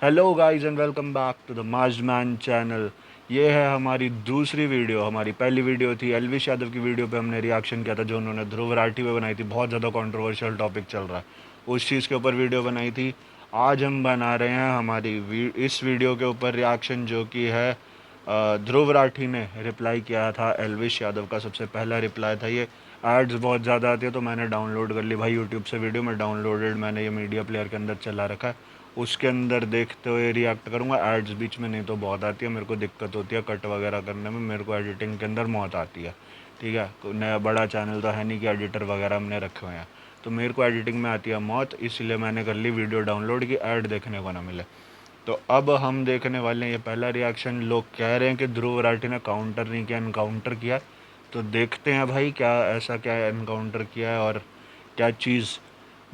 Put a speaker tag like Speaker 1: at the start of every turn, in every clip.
Speaker 1: Hello guys and welcome back to the माजमैन channel. ये है हमारी दूसरी वीडियो। हमारी पहली वीडियो थी एल्विश यादव की वीडियो पे हमने रिएक्शन किया था जो उन्होंने ध्रुव राठी पे बनाई थी। बहुत ज़्यादा कंट्रोवर्शियल टॉपिक चल रहा है, उस चीज़ के ऊपर वीडियो बनाई थी। आज हम बना रहे हैं इस वीडियो के ऊपर रिएक्शन, जो कि है ध्रुव राठी ने रिप्लाई किया था एल्विश यादव का। सबसे पहला रिप्लाई था ये। एड्स बहुत ज़्यादा आती है तो मैंने डाउनलोड कर ली भाई यूट्यूब से वीडियो में डाउनलोडेड, मैंने ये मीडिया प्लेयर के अंदर चला रखा है। उसके अंदर देखते हुए रिएक्ट करूँगा। एड्स बीच में नहीं तो बहुत आती है, मेरे को दिक्कत होती है कट वगैरह करने में, मेरे को एडिटिंग के अंदर मौत आती है। ठीक है, कोई नया बड़ा चैनल तो है नहीं कि एडिटर वगैरह हमने रखे हुए हैं, तो मेरे को एडिटिंग में आती है मौत, इसलिए मैंने कर ली वीडियो डाउनलोड की ऐड देखने को ना मिले। तो अब हम देखने वाले हैं ये पहला रिएक्शन। लोग कह रहे हैं कि ध्रुव राठी ने काउंटर नहीं किया, एनकाउंटर किया। तो देखते हैं भाई क्या ऐसा क्या एनकाउंटर किया है और क्या चीज़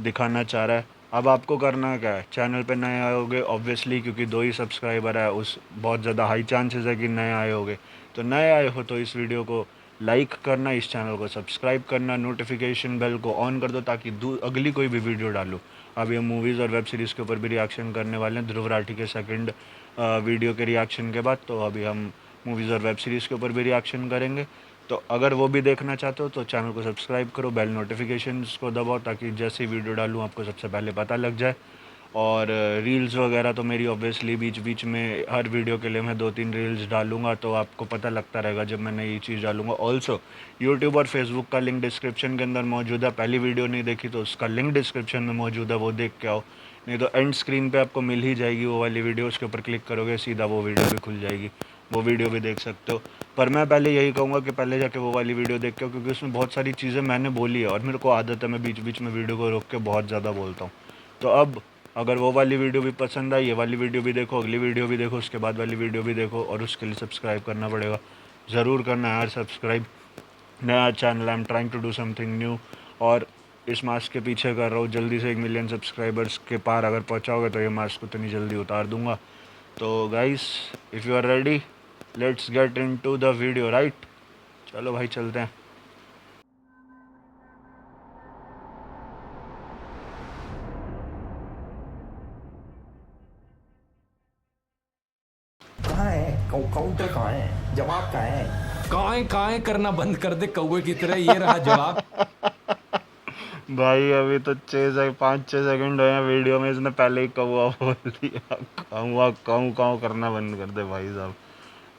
Speaker 1: दिखाना चाह रहा है। अब आपको करना क्या है, चैनल पे नए आए होगे ऑब्वियसली, क्योंकि 2 ही सब्सक्राइबर है, उस बहुत ज़्यादा हाई चांसेस है कि नए आए होगे। तो नए आए हो तो इस वीडियो को लाइक करना, इस चैनल को सब्सक्राइब करना, नोटिफिकेशन बेल को ऑन कर दो ताकि अगली कोई भी वीडियो डालूँ। अब ये मूवीज़ और वेब सीरीज़ के ऊपर भी रिएक्शन करने वाले हैं ध्रुव राठी के सेकंड वीडियो के रिएक्शन के बाद। तो अभी हम मूवीज़ और वेब सीरीज़ के ऊपर भी रिएक्शन करेंगे। तो अगर वो भी देखना चाहते हो तो चैनल को सब्सक्राइब करो, बेल नोटिफिकेशंस को दबाओ ताकि जैसे ही वीडियो डालूँ आपको सबसे पहले पता लग जाए। और रील्स वगैरह तो मेरी ऑब्वियसली बीच बीच में हर वीडियो के लिए मैं 2-3 रील्स डालूंगा, तो आपको पता लगता रहेगा जब मैं नई चीज़ डालूंगा। ऑल्सो यूट्यूब और फेसबुक का लिंक डिस्क्रिप्शन के अंदर मौजूद है। पहली वीडियो नहीं देखी तो उसका लिंक डिस्क्रिप्शन में मौजूद है, वो देख के आओ। नहीं तो एंड स्क्रीन पे आपको मिल ही जाएगी वो वाली वीडियो, उसके ऊपर क्लिक करोगे सीधा वो वीडियो भी खुल जाएगी, वो वीडियो भी देख सकते हो। पर मैं पहले यही कहूँगा कि पहले जाके वो वाली वीडियो देख के आओ, क्योंकि उसमें बहुत सारी चीज़ें मैंने बोली है और मेरे को आदत है मैं बीच बीच में वीडियो को रोक के बहुत ज़्यादा बोलता हूँ। तो अब अगर वो वाली वीडियो भी पसंद आई, ये वाली वीडियो भी देखो, अगली वीडियो भी देखो, उसके बाद वाली वीडियो भी देखो, और उसके लिए सब्सक्राइब करना पड़ेगा। ज़रूर करना यार सब्सक्राइब। नया channel, I am trying to do something new, और इस मास्क के पीछे कर रहा हूँ। जल्दी से 1 मिलियन सब्सक्राइबर्स के पार अगर पहुँचाओगे तो ये मास्क उतनी जल्दी उतार दूँगा। तो guys, if you are ready, let's get into the video, right? चलो भाई चलते हैं।
Speaker 2: कहाँ है काउंटर? कहाँ है? जवाब कहाँ है?
Speaker 3: काएं काएं करना बंद कर दे कौवे की तरह। ये रहा जवाब।
Speaker 1: भाई अभी तो 5-6 सेकंड हुए हैं वीडियो में, इसने पहले ही कौवा बोल दिया। कौवा काऊ काऊ करना बंद कर दे भाई साहब।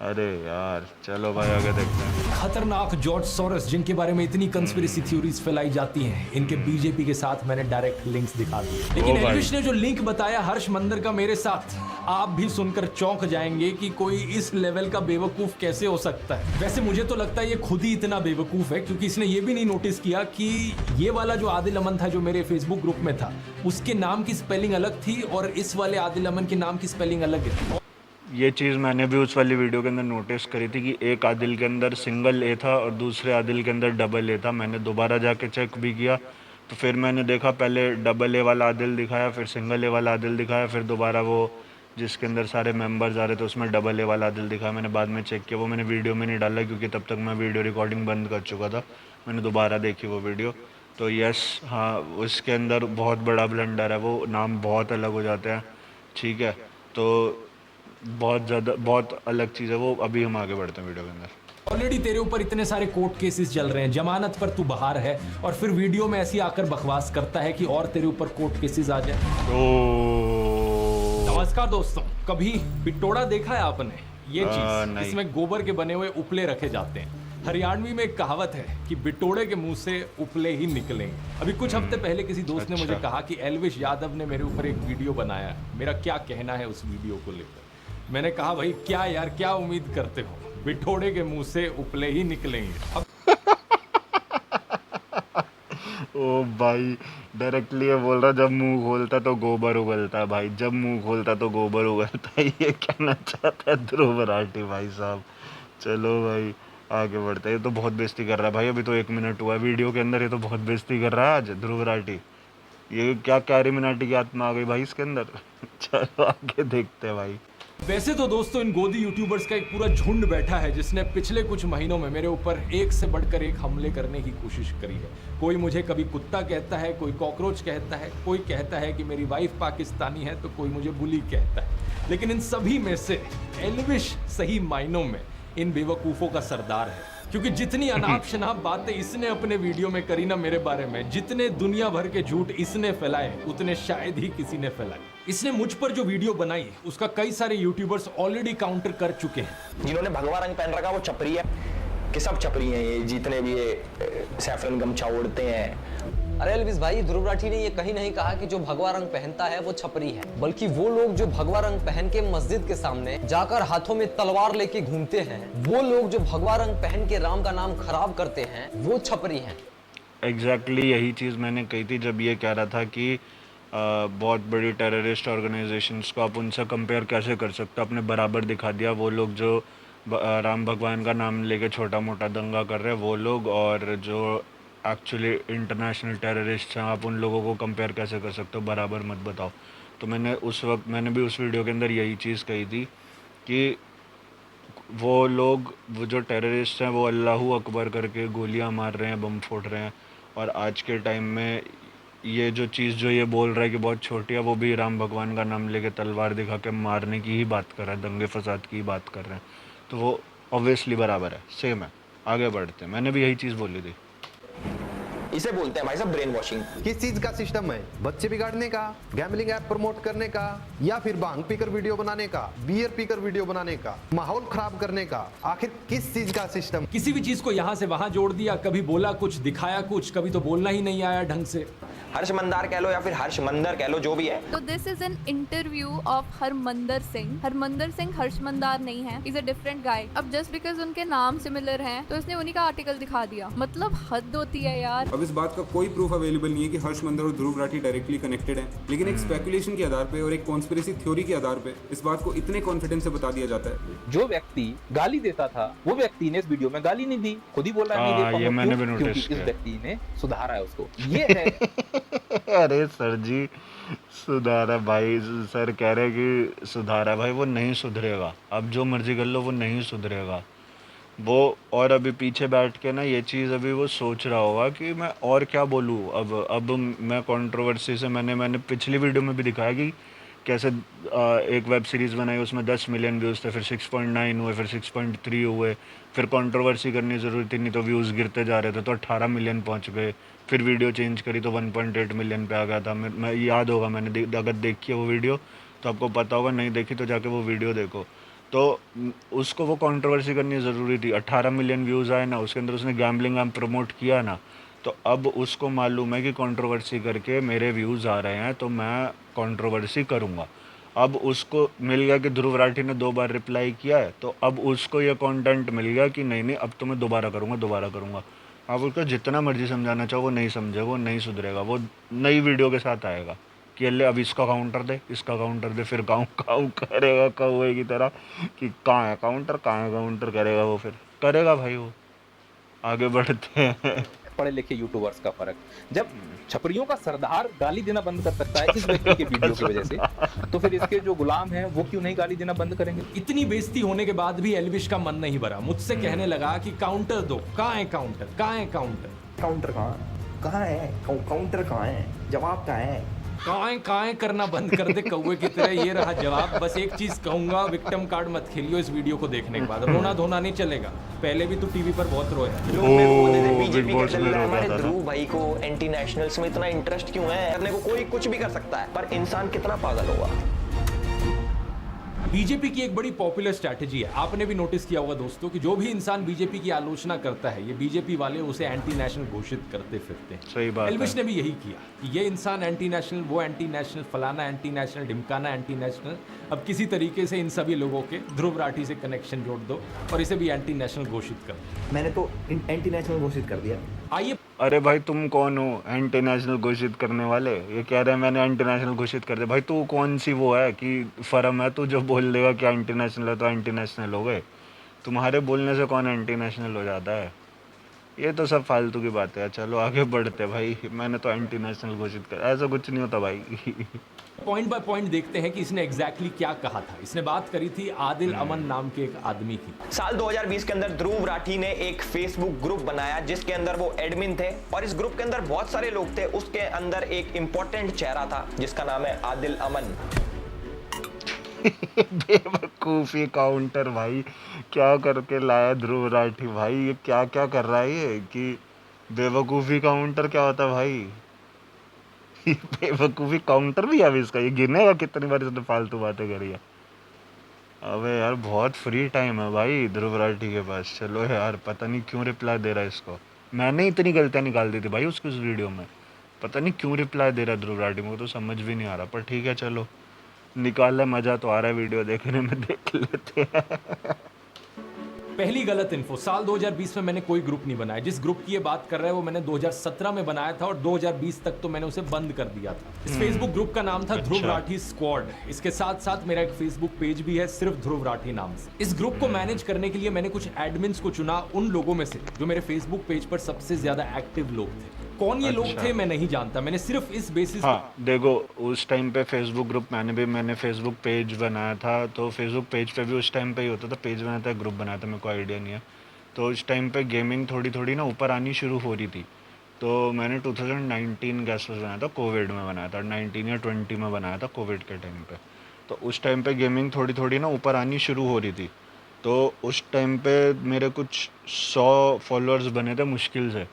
Speaker 1: अरे यार चलो भाई आगे देखते हैं।
Speaker 3: खतरनाक जॉर्ज सोरस, जिनके बारे में इतनी कंस्पिरेसी थ्योरीज फैलाई जाती हैं, इनके बीजेपी के साथ मैंने डायरेक्ट लिंक्स दिखा दिए। लेकिन एल्विश ने जो लिंक बताया हर्ष मंदर का मेरे साथ, आप भी सुनकर चौंक जाएंगे कि कोई इस लेवल का बेवकूफ कैसे हो सकता है। वैसे मुझे तो लगता है ये खुद ही इतना बेवकूफ है, क्योंकि इसने ये भी नहीं नोटिस किया कि ये वाला जो आदिल अमन था जो मेरे फेसबुक ग्रुप में था, उसके नाम की स्पेलिंग अलग थी और इस वाले आदिल अमन के नाम की स्पेलिंग अलग है।
Speaker 1: ये चीज़ मैंने भी उस वाली वीडियो के अंदर नोटिस करी थी कि एक आदिल के अंदर सिंगल ए था और दूसरे आदिल के अंदर डबल ए था। मैंने दोबारा जाके चेक भी किया तो फिर मैंने देखा पहले डबल ए वाला आदिल दिखाया, फिर सिंगल ए वाला आदिल दिखाया, फिर दोबारा वो जिसके अंदर सारे मेंबर्स आ रहे थे उसमें डबल ए वाला आदिल दिखाया। मैंने बाद में चेक किया, वो मैंने वीडियो में नहीं डाला क्योंकि तब तक मैं वीडियो रिकॉर्डिंग बंद कर चुका था। मैंने दोबारा देखी वो वीडियो, तो यस हाँ, उसके अंदर बहुत बड़ा ब्लंडर है, वो नाम बहुत अलग हो जाते हैं। ठीक है, तो बहुत ज़्यादा बहुत अलग चीज़ है वो। अभी हम आगे बढ़ते हैं वीडियो के अंदर।
Speaker 3: ऑलरेडी तेरे ऊपर इतने सारे कोर्ट केसेस चल रहे हैं, जमानत पर तू बाहर है और फिर वीडियो में ऐसी आकर बकवास करता है कि और तेरे ऊपर कोर्ट केसेस आ जाए। नमस्कार दोस्तों, कभी बिटोड़ा देखा है आपने? ये चीज, इसमें गोबर के बने हुए उपले रखे जाते हैं। हरियाणवी में एक कहावत है कि बिटोड़े के मुंह से उपले ही निकलेंगे। अभी कुछ हफ्ते पहले किसी दोस्त ने मुझे कहा कि एल्विश यादव ने मेरे ऊपर एक वीडियो बनाया है, मेरा क्या कहना है उस वीडियो को लेकर। मैंने कहा भाई क्या यार, क्या उम्मीद करते हो, बिठोड़े के मुंह से उपले ही निकलेंगे। अब
Speaker 1: ओ भाई, डायरेक्टली ये बोल रहा जब मुंह खोलता तो गोबर उगलता है। भाई जब मुंह खोलता तो गोबर उगलता है, ये कहना चाहता है ध्रुव राठी भाई साहब। चलो भाई आगे बढ़ते हैं। ये तो बहुत बेइज्जती कर रहा है भाई, अभी तो 1 मिनट हुआ है वीडियो के अंदर, ये तो बहुत बेइज्जती कर रहा है आज ध्रुव राठी। ये क्या कैरिमिनाटी की आत्मा आ गई भाई इसके अंदर। चलो आगे देखते हैं भाई।
Speaker 3: वैसे तो दोस्तों इन गोदी यूट्यूबर्स का एक पूरा झुंड बैठा है जिसने पिछले कुछ महीनों में मेरे ऊपर एक से बढ़कर एक हमले करने की कोशिश करी है। कोई मुझे कभी कुत्ता कहता है, कोई कॉकरोच कहता है, कोई कहता है कि मेरी वाइफ पाकिस्तानी है, तो कोई मुझे बुली कहता है। लेकिन इन सभी में से एल्विश सही मायनों में इन बेवकूफों का सरदार है, क्योंकि जितनी अनाप शनाप बातें इसने अपने वीडियो में करी ना मेरे बारे में, जितने दुनिया भर के झूठ इसने फैलाए उतने शायद ही किसी ने फैलाए। इसने मुझ पर जो वीडियो बनाई उसका कई सारे यूट्यूबर्स ऑलरेडी काउंटर कर चुके हैं।
Speaker 2: जिन्होंने भगवा रंग पहन रखा वो छपरी है कि सब छपरी हैं, ये जितने भी ये सैफरन गमछा ओढ़ते हैं।
Speaker 4: अरे एल्विस भाई, ध्रुव राठी ने ये कहीं नहीं कहा कि जो भगवा रंग पहनता है वो छपरी है, बल्कि वो लोग जो भगवा रंग पहन के मस्जिद के सामने जाकर हाथों में तलवार लेके घूमते हैं, वो लोग जो भगवा रंग पहन के राम का नाम खराब करते हैं, वो छपरी हैं।
Speaker 1: एग्जैक्टली यही चीज़ मैंने कही थी जब ये कह रहा था कि बहुत बड़ी टेररिस्ट ऑर्गेनाइजेशंस को आप उनसे कंपेयर कैसे कर सकते हो। आपने बराबर दिखा दिया, वो लोग जो राम भगवान का नाम लेके छोटा मोटा दंगा कर रहे हैं वो लोग, और जो एक्चुअली इंटरनेशनल टेररिस्ट हैं आप उन लोगों को कंपेयर कैसे कर सकते हो, बराबर मत बताओ। तो मैंने भी उस वीडियो के अंदर यही चीज़ कही थी कि वो जो टेररिस्ट हैं वो अल्लाहू अकबर करके गोलियां मार रहे हैं, बम फोड़ रहे हैं, और आज के टाइम में ये जो चीज़ जो ये बोल रहा है कि बहुत छोटी है, वो भी राम भगवान का नाम लेके तलवार दिखा के मारने की ही बात कर रहा है, दंगे फसाद की ही बात कर रहे हैं। तो वो ऑब्वियसली बराबर है, सेम है। आगे बढ़ते हैं, मैंने भी यही चीज़ बोली थी।
Speaker 2: इसे बोलते हैं भाई साहब ब्रेन वॉशिंग।
Speaker 5: किस चीज का सिस्टम है? बच्चे बिगाड़ने का, गैम्बलिंग ऐप प्रमोट करने का, या फिर भांग पीकर वीडियो बनाने का, बियर पीकर वीडियो बनाने का, माहौल खराब करने का? आखिर किस चीज का सिस्टम?
Speaker 3: किसी भी चीज को यहाँ से वहां जोड़ दिया, कभी बोला कुछ, दिखाया कुछ, कभी तो बोलना ही नहीं आया ढंग से।
Speaker 2: हर्ष मंदार कह लो या फिर हर्ष मंदर कह लो, जो भी है।
Speaker 6: तो this is an interview of Harmandar Singh. Harmandar Singh Harsh Mandar नहीं है, इज अ डिफरेंट गाय। अब जस्ट बिकॉज उनके नाम सिमिलर हैं तो इसने उन्हीं का आर्टिकल दिखा दिया, मतलब हद होती है यार।
Speaker 7: अब इस बात का कोई प्रूफ अवेलेबल नहीं है कि हर्ष मंदर और ध्रुव राठी डायरेक्टली कनेक्टेड हैं, लेकिन एक स्पेकुलेशन के आधार पे और एक कॉन्स्पिरेसी थ्योरी के आधार पे इस बात को इतने कॉन्फिडेंस से बता दिया जाता है।
Speaker 8: जो व्यक्ति गाली देता था वो व्यक्ति ने इस वीडियो में गाली नहीं दी, खुद ही बोल रहा है नहीं दे पाऊंगा,
Speaker 1: ये मैंने भी
Speaker 8: क्योंकि
Speaker 1: नोटिस
Speaker 8: इस
Speaker 1: किया।
Speaker 8: व्यक्ति ने सुधारा है उसको। ये है
Speaker 1: अरे सर जी, सुधारा भाई, सर कह रहे हैं कि सुधारा भाई, वो नहीं सुधरेगा। अब जो मर्जी कर लो वो नहीं सुधरेगा वो। और अभी पीछे बैठ के ना ये चीज़ अभी वो सोच रहा होगा कि मैं और क्या बोलूँ। अब मैं कंट्रोवर्सी से मैंने पिछली वीडियो में भी दिखाया कि कैसे एक वेब सीरीज़ बनाई, उसमें 10 मिलियन व्यूज़ थे, फिर 6.9 हुए, फिर 6.3 हुए, फिर कंट्रोवर्सी करनी ज़रूरी थी नहीं तो व्यूज़ गिरते जा रहे थे, तो 18 मिलियन पहुंच गए। फिर वीडियो चेंज करी तो 1.8 मिलियन पे आ गया था। मैं याद होगा, मैंने अगर देखी है वो वीडियो तो आपको पता होगा, नहीं देखी तो जाके वो वीडियो देखो। तो उसको वो कंट्रोवर्सी करनी ज़रूरी थी। 18 मिलियन व्यूज़ आए ना, उसके अंदर उसने गैम्बलिंग ऐप प्रमोट किया ना, तो अब उसको मालूम है कि कंट्रोवर्सी करके मेरे व्यूज़ आ रहे हैं तो मैं कंट्रोवर्सी करूँगा। अब उसको मिल गया कि ध्रुव राठी ने 2 बार रिप्लाई किया है, तो अब उसको ये कंटेंट मिल गया कि नहीं अब तो मैं दोबारा करूँगा। आप उसको जितना मर्जी समझाना चाहो वो नहीं समझे, वो नहीं सुधरेगा। वो नई वीडियो के साथ आएगा कि अल्ले अब इसका काउंटर दे, फिर काउं करेगा कौवे की तरह कि कहाँ है काउंटर करेगा, वो फिर करेगा भाई वो। आगे बढ़ते हैं।
Speaker 8: पढ़े लिखे यूट्यूबर्स का फर्क। जब छपरियों का सरदार गाली देना बंद कर सकता है इस व्यक्ति के वीडियो की वजह से, तो फिर इसके जो गुलाम हैं वो क्यों नहीं गाली देना बंद करेंगे?
Speaker 3: इतनी बेइज्जती होने के बाद भी एल्विश का मन नहीं भरा, मुझसे कहने लगा कि काउंटर दो। कहाँ है काउंटर?
Speaker 2: काउंटर कहाँ है? काउंटर कहाँ है? जवाब कहाँ है?
Speaker 3: काएं करना बंद कर दे कौवे की तरह। ये रहा जवाब। बस एक चीज कहूंगा, विक्टिम कार्ड मत खेलियो इस वीडियो को देखने के बाद। रोना धोना नहीं चलेगा, पहले भी तू टीवी पर बहुत रोया।
Speaker 2: लोग मेरे को बोलते थे
Speaker 1: बिग
Speaker 2: बीजेपी
Speaker 1: बॉस
Speaker 2: का
Speaker 1: में
Speaker 2: चल रहा है,
Speaker 1: रोता
Speaker 2: हमारे
Speaker 1: था ना।
Speaker 2: ध्रुव भाई को एंटी नेशनल्स में इतना इंटरेस्ट क्यों है? करने को कोई कुछ भी कर सकता है, पर इंसान कितना पागल होगा।
Speaker 3: बीजेपी की एक बड़ी पॉपुलर स्ट्रैटेजी है, आपने भी नोटिस किया होगा दोस्तों, कि जो भी इंसान बीजेपी की आलोचना करता है, ये बीजेपी वाले उसे एंटी नेशनल घोषित करते फिरते हैं।
Speaker 1: सही बात है।
Speaker 3: एल्विश ने भी यही किया कि ये इंसान एंटी नेशनल, वो एंटी नेशनल, फलाना एंटी नेशनल, ढिमकाना एंटी नेशनल। अब किसी तरीके से इन सभी लोगों के ध्रुव राठी से कनेक्शन जोड़ दो और इसे भी एंटी नेशनल घोषित कर दो।
Speaker 2: मैंने तो एंटी नेशनल घोषित कर दिया।
Speaker 3: आइए,
Speaker 1: अरे भाई तुम कौन हो एंटी नेशनल घोषित करने वाले? ये कह रहे हैं मैंने एंटी नेशनल घोषित कर दिया। भाई तू कौन सी वो है कि फर्म है तू जो बोल देगा कि एंटी नेशनल है तो एंटी नेशनल हो गए? तुम्हारे बोलने से कौन एंटी नेशनल हो जाता है? ये तो सब फालतू की बात है। चलो आगे बढ़ते भाई। मैंने तो एंटी नेशनल घोषित कर, ऐसा कुछ नहीं होता भाई।
Speaker 3: पॉइंट बाय पॉइंट देखते हैं कि इसने एग्जैक्टली क्या कहा था। इसने बात करी थी आदिल अमन नाम के एक आदमी की।
Speaker 2: साल 2020 के अंदर ध्रुव राठी ने एक फेसबुक ग्रुप बनाया जिसके अंदर वो एडमिन थे, और इस ग्रुप के अंदर बहुत सारे लोग थे। उसके अंदर एक इंपॉर्टेंट चेहरा था जिसका नाम है आदिल अमन।
Speaker 1: बेवकूफ़ी काउंटर भाई, क्या करके लाया ध्रुव राठी भाई, ये क्या क्या कर रहा है ये कि बेवकूफ़ी काउंटर क्या होता है भाई? ये बेवकूफ़ी काउंटर भी है अभी इसका, ये गिनेगा कितनी बार इसने फालतू बातें करी है। अबे यार बहुत फ्री टाइम है भाई ध्रुव राठी के पास। चलो यार, पता नहीं क्यों रिप्लाई दे रहा है इसको। मैंने इतनी गलतियाँ निकाल दी थी भाई उसकी उस वीडियो में, पता नहीं क्यों रिप्लाई दे रहा है ध्रुव राठी, मुझे तो समझ भी नहीं आ रहा। पर ठीक है चलो, निकाल ले, मज़ा तो आ रहा है वीडियो देखने में, देख लेते हैं।
Speaker 3: पहली गलत इन्फो, साल 2020 में मैंने कोई ग्रुप नहीं बनाया। जिस ग्रुप की ये बात कर रहा है वो मैंने 2017 में बनाया था और 2020 तक तो मैंने उसे बंद कर दिया था। इस फेसबुक ग्रुप का नाम था ध्रुव राठी स्क्वाड। इसके साथ साथ मेरा एक फेसबुक पेज भी है सिर्फ ध्रुव राठी नाम से। इस ग्रुप को मैनेज करने के लिए मैंने कुछ एडमिन्स को चुना, उन लोगों में से जो मेरे फेसबुक पेज पर सबसे ज्यादा एक्टिव लोग थे। कौन ये लोग थे मैं नहीं जानता, मैंने सिर्फ इस बेसिस
Speaker 1: हाँ देखो, उस टाइम पे फेसबुक ग्रुप मैंने फेसबुक पेज बनाया था, तो फेसबुक पेज पे भी उस टाइम पे ही होता था, पेज बनाया था, ग्रुप बनाया था, मेरे को आइडिया नहीं है। तो उस टाइम पे गेमिंग थोड़ी थोड़ी ना ऊपर आनी शुरू हो रही थी। तो मैंने 2019 के आसपास बनाया था, कोविड में बनाया था, 19 या 20 में बनाया था कोविड के टाइम पे। तो उस टाइम पे गेमिंग थोड़ी थोड़ी ना ऊपर आनी शुरू हो रही थी। तो उस टाइम पे मेरे कुछ 100 फॉलोअर्स बने थे मुश्किल से।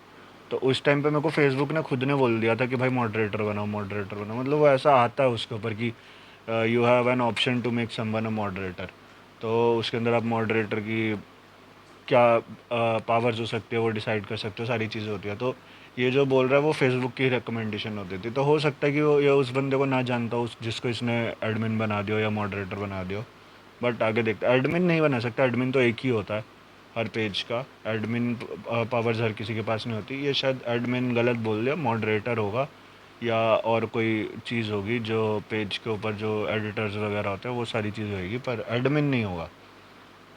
Speaker 1: तो उस टाइम पे मेरे को फेसबुक ने खुद ने बोल दिया था कि भाई मॉडरेटर बनाओ, मॉडरेटर बनाओ, मतलब वो ऐसा आता है उसके ऊपर कि you have an option to make someone a moderator. तो उसके अंदर आप मॉडरेटर की क्या पावर्स हो सकती है वो डिसाइड कर सकते हो, सारी चीज़ें होती है। तो ये जो बोल रहा है वो फेसबुक की रिकमेंडेशन होती थी। तो हो सकता है कि वो ये उस बंदे को ना जानता हो जिसको इसने एडमिन बना दियो या मॉडरेटर बना दियो। बट आगे देखते, एडमिन नहीं बना सकता, एडमिन तो एक ही होता है हर पेज का। एडमिन पावर्स हर किसी के पास नहीं होती। ये शायद एडमिन गलत बोल दिया, मॉडरेटर होगा या और कोई चीज़ होगी जो पेज के ऊपर जो एडिटर्स वगैरह होते हैं वो सारी चीज़ होगी, पर एडमिन नहीं होगा।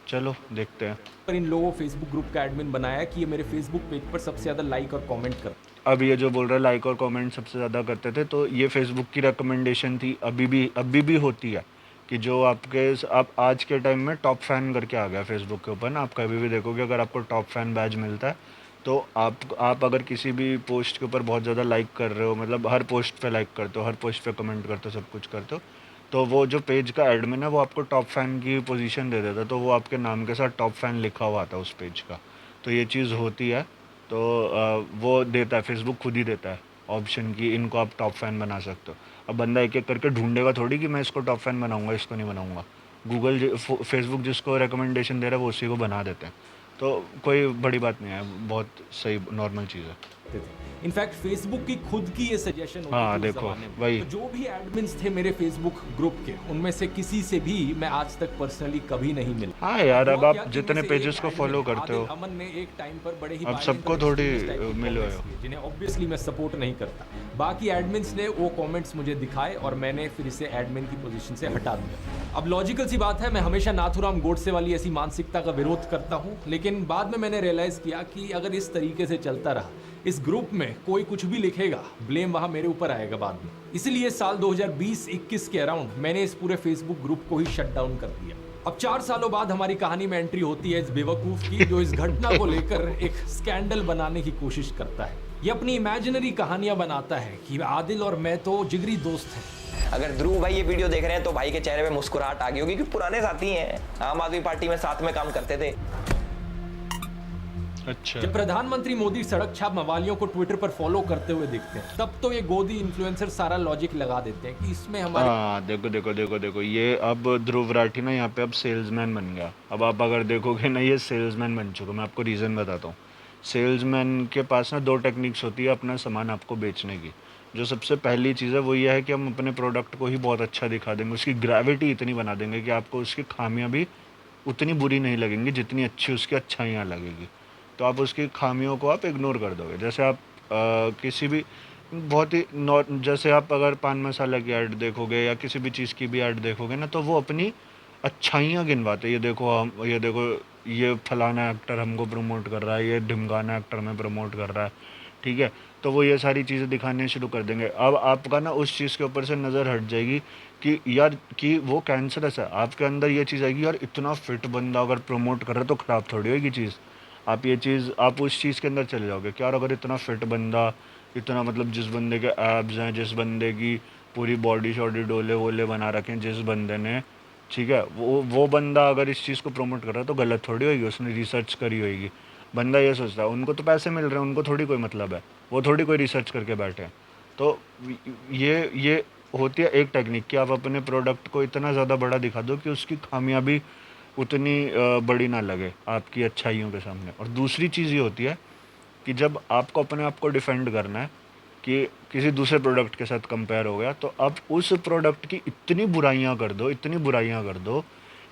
Speaker 1: चलो देखते हैं।
Speaker 3: पर इन लोगों फेसबुक ग्रुप का एडमिन बनाया कि ये मेरे फेसबुक पेज पर सबसे ज्यादा लाइक और कमेंट कर।
Speaker 1: अब ये जो बोल रहा है लाइक और कमेंट सबसे ज़्यादा करते थे, तो ये फेसबुक की रिकमेंडेशन थी, अभी भी होती है कि जो आपके आप आज के टाइम में टॉप फैन करके आ गया फेसबुक के ऊपर ना। आप कभी भी देखोगे अगर आपको टॉप फैन बैज मिलता है तो आप अगर किसी भी पोस्ट के ऊपर बहुत ज़्यादा लाइक कर रहे हो, मतलब हर पोस्ट पे लाइक करते हो, हर पोस्ट पे कमेंट करते हो, सब कुछ करते हो, तो वो जो पेज का एडमिन है वो आपको टॉप फैन की पोजीशन दे देता है। तो वो आपके नाम के साथ टॉप फैन लिखा हुआ आता है उस पेज का। तो ये चीज़ होती है। तो वो देता है, फेसबुक खुद ही देता है ऑप्शन की इनको आप टॉप फैन बना सकते हो। अब बंदा एक एक करके ढूंढेगा थोड़ी कि मैं इसको टॉप फैन बनाऊंगा, इसको नहीं बनाऊंगा। फेसबुक जिसको रिकमेंडेशन दे रहा है वो उसी को बना देते हैं। तो कोई बड़ी बात नहीं है, बहुत सही नॉर्मल चीज़ है।
Speaker 3: इनफैक्ट फेसबुक की खुद की ये सजेशन होती
Speaker 1: हाँ
Speaker 3: थी उस
Speaker 1: देखो
Speaker 3: जमाने में।
Speaker 1: वही।
Speaker 3: तो जो भी एडमिन्स थे मेरे फेसबुक ग्रुप के, उनमें से किसी से भी मैं आज तक पर्सनली कभी नहीं मिला।
Speaker 1: हाँ यार, अब
Speaker 3: हुआ
Speaker 1: आप
Speaker 3: क्या कि
Speaker 1: जितने
Speaker 3: इनमें से
Speaker 1: पेजेस
Speaker 3: एक
Speaker 1: को
Speaker 3: admin
Speaker 1: फॉलो
Speaker 3: है,
Speaker 1: करते हो,
Speaker 3: आदिल अमन ने एक टाइम पर बड़े ही
Speaker 1: अब
Speaker 3: violent
Speaker 1: सबको
Speaker 3: और
Speaker 1: थोड़ी
Speaker 3: extremist type के
Speaker 1: मिले
Speaker 3: comments
Speaker 1: हो।
Speaker 3: किए, जिन्हें ऑब्वियसली मैं सपोर्ट नहीं करता। बाकी एडमिन्स ने वो कमेंट्स मुझे दिखाए और मैंने फिर इसे एडमिन की पोजीशन से हटा दिया। अब लॉजिकल सी बात है, मैं हमेशा नाथुराम गोडसे वाली ऐसी मानसिकता का विरोध करता हूँ, लेकिन बाद में मैंने रियलाइज किया कि अगर इस तरीके से चलता रहा, इस ग्रुप में कोई कुछ भी लिखेगा, ब्लेम वहां मेरे ऊपर आएगा बाद में। इसलिए साल 2020-21 के अराउंड मैंने इस पूरे फेसबुक ग्रुप को ही शट डाउन कर दिया। अब 4 सालों बाद हमारी कहानी में एंट्री होती है इस बेवकूफ की, जो इस घटना को लेकर एक स्कैंडल बनाने की कोशिश करता है। ये अपनी इमेजिनरी कहानियां बनाता है कि आदिल और मैं तो जिगरी दोस्त हैं।
Speaker 2: अगर ध्रुव भाई ये वीडियो देख रहे हैं तो भाई के चेहरे पे मुस्कुराहट आ गई होगी, क्योंकि पुराने साथी हैं, आम आदमी पार्टी में साथ में काम करते थे।
Speaker 1: अच्छा,
Speaker 3: जब प्रधानमंत्री मोदी सड़क छाप मवालियों को ट्विटर पर फॉलो करते हुए दिखते हैं, तब तो ये गोदी इन्फ्लुएंसर सारा लॉजिक लगा देते हैं कि इसमें हमारे
Speaker 1: हाँ देखो ये अब ध्रुव राठी ना यहाँ पे अब सेल्समैन बन गया। अब आप अगर देखोगे ना, ये सेल्समैन बन चुका। मैं आपको रीज़न बताता हूँ। सेल्समैन के पास ना 2 टेक्निक्स होती है अपना सामान आपको बेचने की। जो सबसे पहली चीज़ है वो ये है कि हम अपने प्रोडक्ट को ही बहुत अच्छा दिखा देंगे, उसकी ग्रेविटी इतनी बना देंगे कि आपको उसकी खामियां भी उतनी बुरी नहीं लगेंगी जितनी अच्छी उसकी अच्छाइयाँ लगेगी। तो आप उसकी खामियों को आप इग्नोर कर दोगे। जैसे आप किसी भी बहुत ही जैसे आप अगर पान मसाला की ऐड देखोगे या किसी भी चीज़ की भी ऐड देखोगे ना, तो वो अपनी अच्छाइयाँ गिनवाते, ये देखो ये फलाना एक्टर हमको प्रमोट कर रहा है, ये ढिमकाना एक्टर हमें प्रमोट कर रहा है, ठीक है। तो वो ये सारी चीज़ें दिखाने शुरू कर देंगे। अब आपका ना उस चीज़ के ऊपर से नज़र हट जाएगी कि यार कि वो कैंसरस है। आपके अंदर ये चीज़ आएगी, यार इतना फिट बंदा अगर प्रमोट कर रहा है तो ख़राब थोड़ी होगी चीज़। आप उस चीज़ के अंदर चले जाओगे कि यार अगर इतना फिट बंदा, इतना मतलब जिस बंदे के एब्स हैं, जिस बंदे की पूरी बॉडी शॉडी डोले वोले बना रखे हैं, जिस बंदे ने ठीक है, वो बंदा अगर इस चीज़ को प्रमोट कर रहा है तो गलत थोड़ी होगी, उसने रिसर्च करी होगी। बंदा ये सोचता है उनको तो पैसे मिल रहे हैं, उनको थोड़ी कोई मतलब है, वो थोड़ी कोई रिसर्च करके बैठे हैं। तो ये होती है एक टेक्निक कि आप अपने प्रोडक्ट को इतना ज़्यादा बड़ा दिखा दो कि उसकी खामियाबी उतनी बड़ी ना लगे आपकी अच्छाइयों के सामने। और दूसरी चीज़ ये होती है कि जब आपको अपने आप को डिफेंड करना है कि किसी दूसरे प्रोडक्ट के साथ कंपेयर हो गया, तो आप उस प्रोडक्ट की इतनी बुराइयां कर दो, इतनी बुराइयां कर दो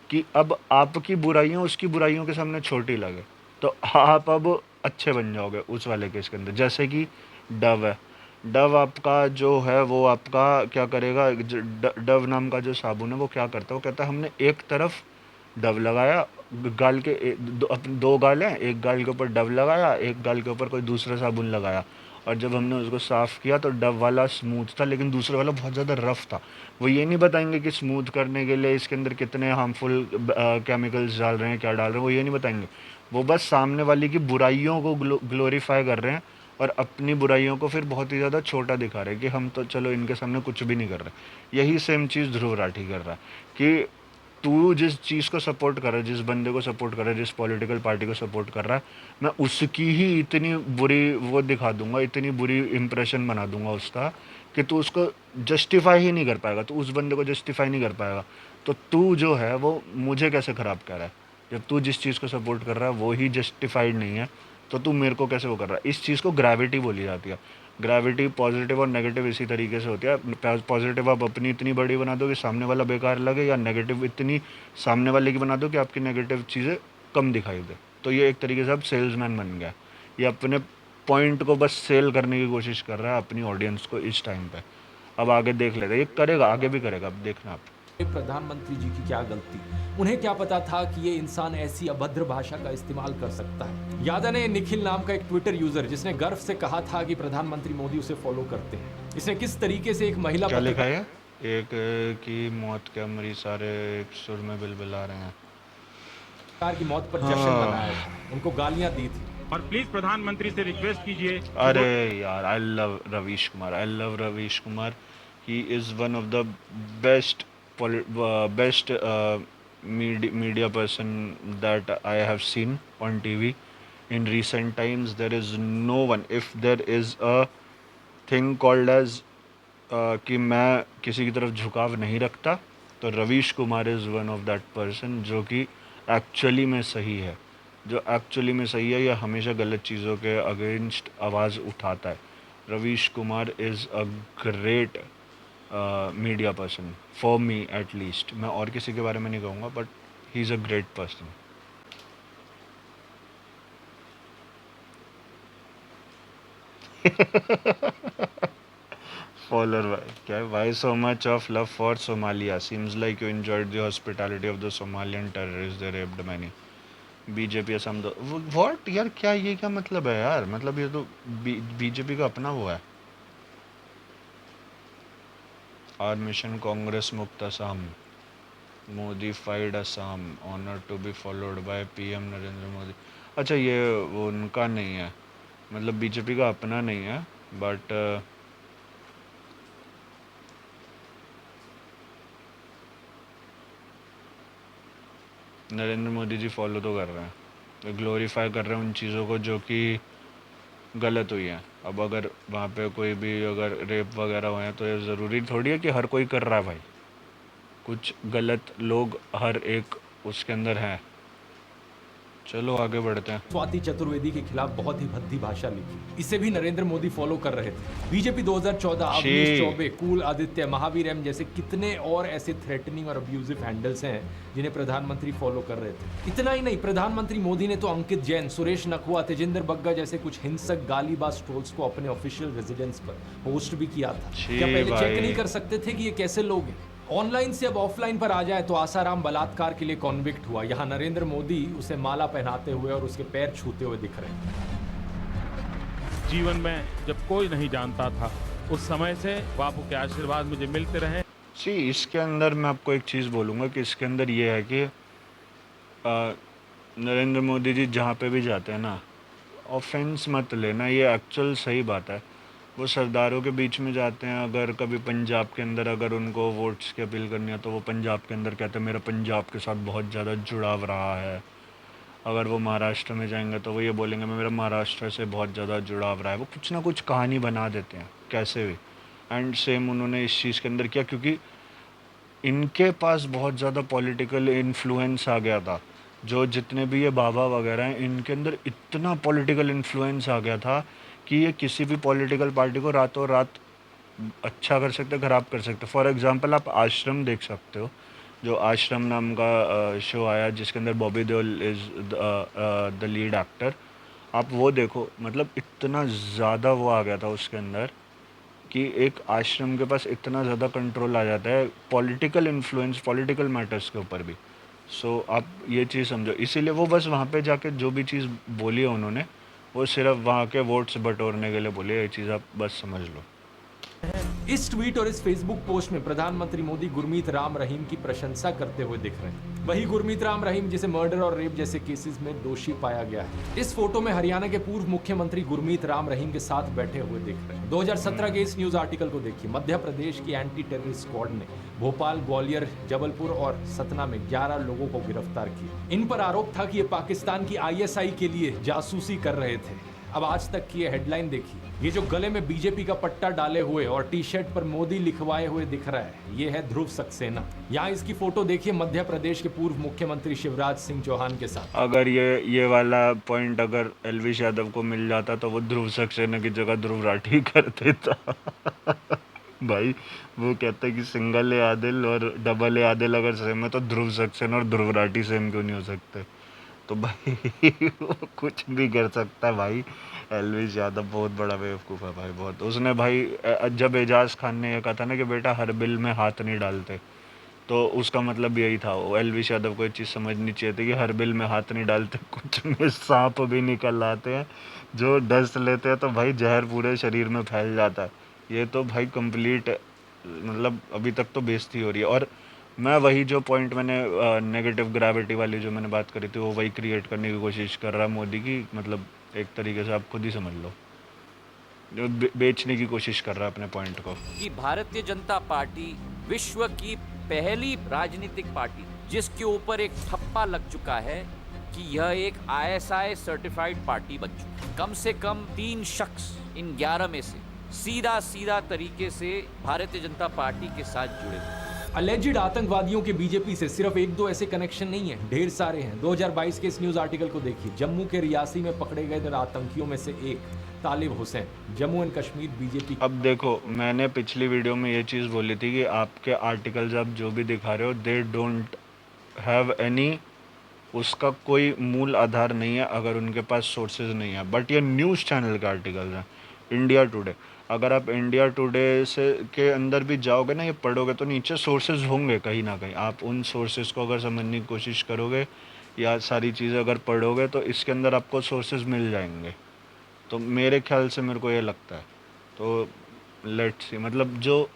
Speaker 1: कि अब आपकी बुराइयां उसकी बुराइयों के सामने छोटी लगे, तो आप अब अच्छे बन जाओगे उस वाले केस के अंदर। जैसे कि डव है, डव आपका जो है वो आपका क्या करेगा, डव नाम का जो साबुन है वो क्या करता है, वो कहता है हमने एक तरफ डव लगाया, गाल के दो गाल हैं, एक गाल के ऊपर डव लगाया, एक गाल के ऊपर कोई दूसरा साबुन लगाया, और जब हमने उसको साफ़ किया तो डव वाला स्मूथ था लेकिन दूसरे वाला बहुत ज़्यादा रफ़ था। वो ये नहीं बताएंगे कि स्मूथ करने के लिए इसके अंदर कितने हार्मफुल केमिकल्स डाल रहे हैं, क्या डाल रहे हैं, वो ये नहीं बताएंगे। वो बस सामने वाले की बुराइयों को ग्लोरीफाई कर रहे हैं और अपनी बुराइयों को फिर बहुत ही ज़्यादा छोटा दिखा रहे हैं कि हम तो चलो इनके सामने कुछ भी नहीं कर रहे। यही सेम चीज़ ध्रुव राठी कर रहा है कि तू जिस चीज़ को सपोर्ट कर रहा है, जिस बंदे को सपोर्ट कर रहा है, जिस पॉलिटिकल पार्टी को सपोर्ट कर रहा है, मैं उसकी ही इतनी बुरी वो दिखा दूंगा, इतनी बुरी इम्प्रेशन बना दूंगा उसका कि तू उसको जस्टिफाई ही नहीं कर पाएगा, तो उस बंदे को जस्टिफाई नहीं कर पाएगा। तो तू जो है वो मुझे कैसे ख़राब कर रहा है? जब तू जिस चीज़ को सपोर्ट कर रहा है वो ही जस्टिफाइड नहीं है, तो तू मेरे को कैसे वो कर रहा है? इस चीज़ को ग्रेविटी बोली जाती है। ग्रेविटी पॉजिटिव और नेगेटिव इसी तरीके से होती है। पॉजिटिव आप अपनी इतनी बड़ी बना दो कि सामने वाला बेकार लगे, या नेगेटिव इतनी सामने वाले की बना दो कि आपकी नेगेटिव चीज़ें कम दिखाई दे। तो ये एक तरीके से अब सेल्समैन बन गया, ये अपने पॉइंट को बस सेल करने की कोशिश कर रहा है अपनी ऑडियंस को इस टाइम पे। अब आगे देख लेते, ये करेगा, आगे भी करेगा, अब देखना आप।
Speaker 3: प्रधानमंत्री जी की क्या गलती, उन्हें क्या पता था कि ये इंसान ऐसी अभद्र भाषा का इस्तेमाल कर सकता है। याद है ना, निखिल नाम का एक ट्विटर यूजर जिसने गर्व से कहा था कि प्रधानमंत्री मोदी उसे फॉलो करते हैं। इसने किस तरीके से एक महिला
Speaker 1: क्या लिखा है? एक की मौत के मरीज सारे एक सुर में बिलबिला रहे हैं।
Speaker 3: पत्रकार की मौत पर जश्न मनाया था, उनको गालियां दी थी।
Speaker 9: और प्लीज प्रधानमंत्री से रिक्वेस्ट कीजिए।
Speaker 1: अरे यार, I love Ravish Kumar, I love Ravish Kumar. He is one of the best media person that I have seen on TV in recent times. There is no one, if there is a thing called as कि मैं किसी की तरफ झुकाव नहीं रखता, तो Ravish Kumar is one of that person जो कि एक्चुअली में सही है, जो एक्चुअली में सही है या हमेशा गलत चीज़ों के अगेंस्ट आवाज़ उठाता है। Ravish Kumar is a great media person for me at least. मैं और किसी के बारे में नहीं कहूँगा, but he is a great person. Follower क्या है? Why so much of love for Somalia, seems like you enjoyed the hospitality of the Somalian terrorist, they raped many. BJP Assam दो व्हाट यार, क्या ये क्या मतलब है यार? मतलब ये तो बीजेपी का अपना वो है। Our mission Congress मुक्त Assam, modified Assam, honour to be followed by PM Narendra Modi. अच्छा, ये वो उनका नहीं है, मतलब बीजेपी का अपना नहीं है, बट नरेंद्र मोदी जी फॉलो तो कर रहे हैं, ग्लोरीफाई कर रहे हैं उन चीज़ों को जो कि गलत हुई है। अब अगर वहाँ पे कोई भी अगर रेप वगैरह हुए हैं तो ये ज़रूरी थोड़ी है कि हर कोई कर रहा है भाई, कुछ गलत लोग हर एक उसके अंदर हैं। चलो आगे बढ़ते हैं।
Speaker 3: स्वाति चतुर्वेदी के खिलाफ बहुत ही भद्दी भाषा लिखी, इसे भी नरेंद्र मोदी फॉलो कर रहे थे। बीजेपी 2014, अवनीश चौबे, कुल आदित्य, महावीर एम जैसे कितने और ऐसे थ्रेटनिंग और अब्यूजिव हैंडल्स हैं जिन्हें प्रधानमंत्री फॉलो कर रहे थे। इतना ही नहीं, प्रधानमंत्री मोदी ने तो अंकित जैन, सुरेश नखवा, तेजिंदर बग्गा जैसे कुछ हिंसक गालीबाज ट्रोल्स को अपने ऑफिशियल रेजिडेंस पर पोस्ट भी किया था। क्या पहले चेक नहीं कर सकते थे कि ये कैसे लोग हैं? ऑनलाइन से अब ऑफलाइन पर आ जाए तो आसाराम बलात्कार के लिए कॉन्विक्ट हुआ, यहाँ नरेंद्र मोदी उसे माला पहनाते हुए और उसके पैर छूते हुए दिख रहे हैं।
Speaker 9: जीवन में जब कोई नहीं जानता था, उस समय से बापू के आशीर्वाद मुझे मिलते रहे।
Speaker 1: इसके अंदर मैं आपको एक चीज़ बोलूँगा कि इसके अंदर ये है कि नरेंद्र मोदी जी जहाँ पे भी जाते हैं ना, ऑफेंस मत लेना, ये एक्चुअल सही बात है। वो सरदारों के बीच में जाते हैं, अगर कभी पंजाब के अंदर अगर उनको वोट्स की अपील करनी है तो वो पंजाब के अंदर कहते हैं मेरा पंजाब के साथ बहुत ज़्यादा जुड़ाव रहा है। अगर वो महाराष्ट्र में जाएंगे तो वो ये बोलेंगे मेरा महाराष्ट्र से बहुत ज़्यादा जुड़ाव रहा है। वो कुछ ना कुछ कहानी बना देते हैं कैसे भी। एंड सेम उन्होंने इस चीज़ के अंदर किया, क्योंकि इनके पास बहुत ज़्यादा पॉलिटिकल इन्फ्लुएंस आ गया था। जो जितने भी ये बाबा वगैरह हैं, इनके अंदर इतना पॉलिटिकल इन्फ्लुएंस आ गया था कि ये किसी भी पॉलिटिकल पार्टी को रातों रात अच्छा कर सकते, ख़राब कर सकते। फॉर एग्जांपल आप आश्रम देख सकते हो, जो आश्रम नाम का शो आया जिसके अंदर Bobby Deol is the lead actor. आप वो देखो, मतलब इतना ज़्यादा वो आ गया था उसके अंदर कि एक आश्रम के पास इतना ज़्यादा कंट्रोल आ जाता है पॉलिटिकल इन्फ्लुएंस, पॉलिटिकल मैटर्स के ऊपर भी। सो आप ये चीज़ समझो, इसीलिए वो बस वहाँ पे जाके जो भी चीज़ बोली है उन्होंने, वो सिर्फ वहाँ के वोट्स बटोरने के लिए बोली है। ये चीज़ आप बस समझ लो।
Speaker 3: इस ट्वीट और इस फेसबुक पोस्ट में प्रधानमंत्री मोदी गुरमीत राम रहीम की प्रशंसा करते हुए दिख रहे हैं। वही गुरमीत राम रहीम जिसे मर्डर और रेप जैसे केसेस में दोषी पाया गया है। इस फोटो में हरियाणा के पूर्व मुख्यमंत्री गुरमीत राम रहीम के साथ बैठे हुए दिख रहे हैं। 2017 के इस न्यूज आर्टिकल को देखिए। मध्य प्रदेश की एंटी टेररिस्ट स्क्वाड ने भोपाल, ग्वालियर, जबलपुर और सतना में 11 लोगों को गिरफ्तार किया। इन पर आरोप था कि ये पाकिस्तान की ISI के लिए जासूसी कर रहे थे। अब आज तक की ये हेडलाइन देखिए। ये जो गले में बीजेपी का पट्टा डाले हुए और टी-शर्ट पर मोदी लिखवाए हुए दिख रहा है, ये है ध्रुव सक्सेना। यहाँ इसकी फोटो देखिए मध्य प्रदेश के पूर्व मुख्यमंत्री शिवराज सिंह चौहान के साथ।
Speaker 1: अगर ये वाला पॉइंट अगर एलविश यादव को मिल जाता तो वो ध्रुव सक्सेना की जगह ध्रुव राठी कर देता। भाई वो कहते हैं कि सिंगल ए आदिल और डबल ए आदिल अगर सेम है तो ध्रुव सक्सेना और ध्रुव राठी सेम क्यों नहीं हो सकते? तो भाई वो कुछ भी कर सकता है भाई। एलविश यादव बहुत बड़ा बेवकूफ़ है भाई, बहुत। उसने भाई जब एजाज खान ने ये कहा था ना कि बेटा हर बिल में हाथ नहीं डालते, तो उसका मतलब यही था। वो एलविश यादव को ये चीज़ समझनी चाहिए थी कि हर बिल में हाथ नहीं डालते, कुछ में सांप भी निकल आते हैं जो डस लेते हैं तो भाई जहर पूरे शरीर में फैल जाता है। ये तो भाई कंप्लीट, मतलब अभी तक तो बेइज्जती हो रही है। और मैं वही जो पॉइंट मैंने नेगेटिव ग्रेविटी वाली जो मैंने बात करी थी, वो वही क्रिएट करने की कोशिश कर रहा है मोदी की। मतलब एक तरीके से आप खुद ही समझ लो, जो बेचने की कोशिश कर रहा है अपने पॉइंट को।
Speaker 10: कि भारतीय जनता पार्टी विश्व की पहली राजनीतिक पार्टी जिसके ऊपर एक ठप्पा लग चुका है कि यह एक ISI सर्टिफाइड पार्टी बन चुकी है। कम से कम 3 शख्स इन 11 में से सीधा तरीके से भारतीय जनता पार्टी के साथ जुड़े हुए।
Speaker 3: अलेजिड आतंकवादियों के बीजेपी से सिर्फ 1-2 ऐसे कनेक्शन नहीं है, ढेर सारे हैं। 2022 के इस न्यूज आर्टिकल को देखिए। जम्मू के रियासी में पकड़े गए आतंकियों में से एक तालिब हुसैन, जम्मू एंड कश्मीर बीजेपी।
Speaker 1: अब देखो, मैंने पिछली वीडियो में ये चीज़ बोली थी कि आपके आर्टिकल्स आप जो भी दिखा रहे हो, दे डोंट हैव एनी, उसका कोई मूल आधार नहीं है अगर उनके पास सोर्सेज नहीं है। बट ये न्यूज़ चैनल के आर्टिकल्स हैं, इंडिया टुडे। अगर आप इंडिया टुडे से के अंदर भी जाओगे ना, ये पढ़ोगे तो नीचे सोर्सेज होंगे कहीं ना कहीं। आप उन सोर्सेज को अगर समझने की कोशिश करोगे या सारी चीज़ें अगर पढ़ोगे तो इसके अंदर आपको सोर्सेज मिल जाएंगे। तो मेरे ख्याल से मेरे को ये लगता है। तो लेट्स सी, मतलब जो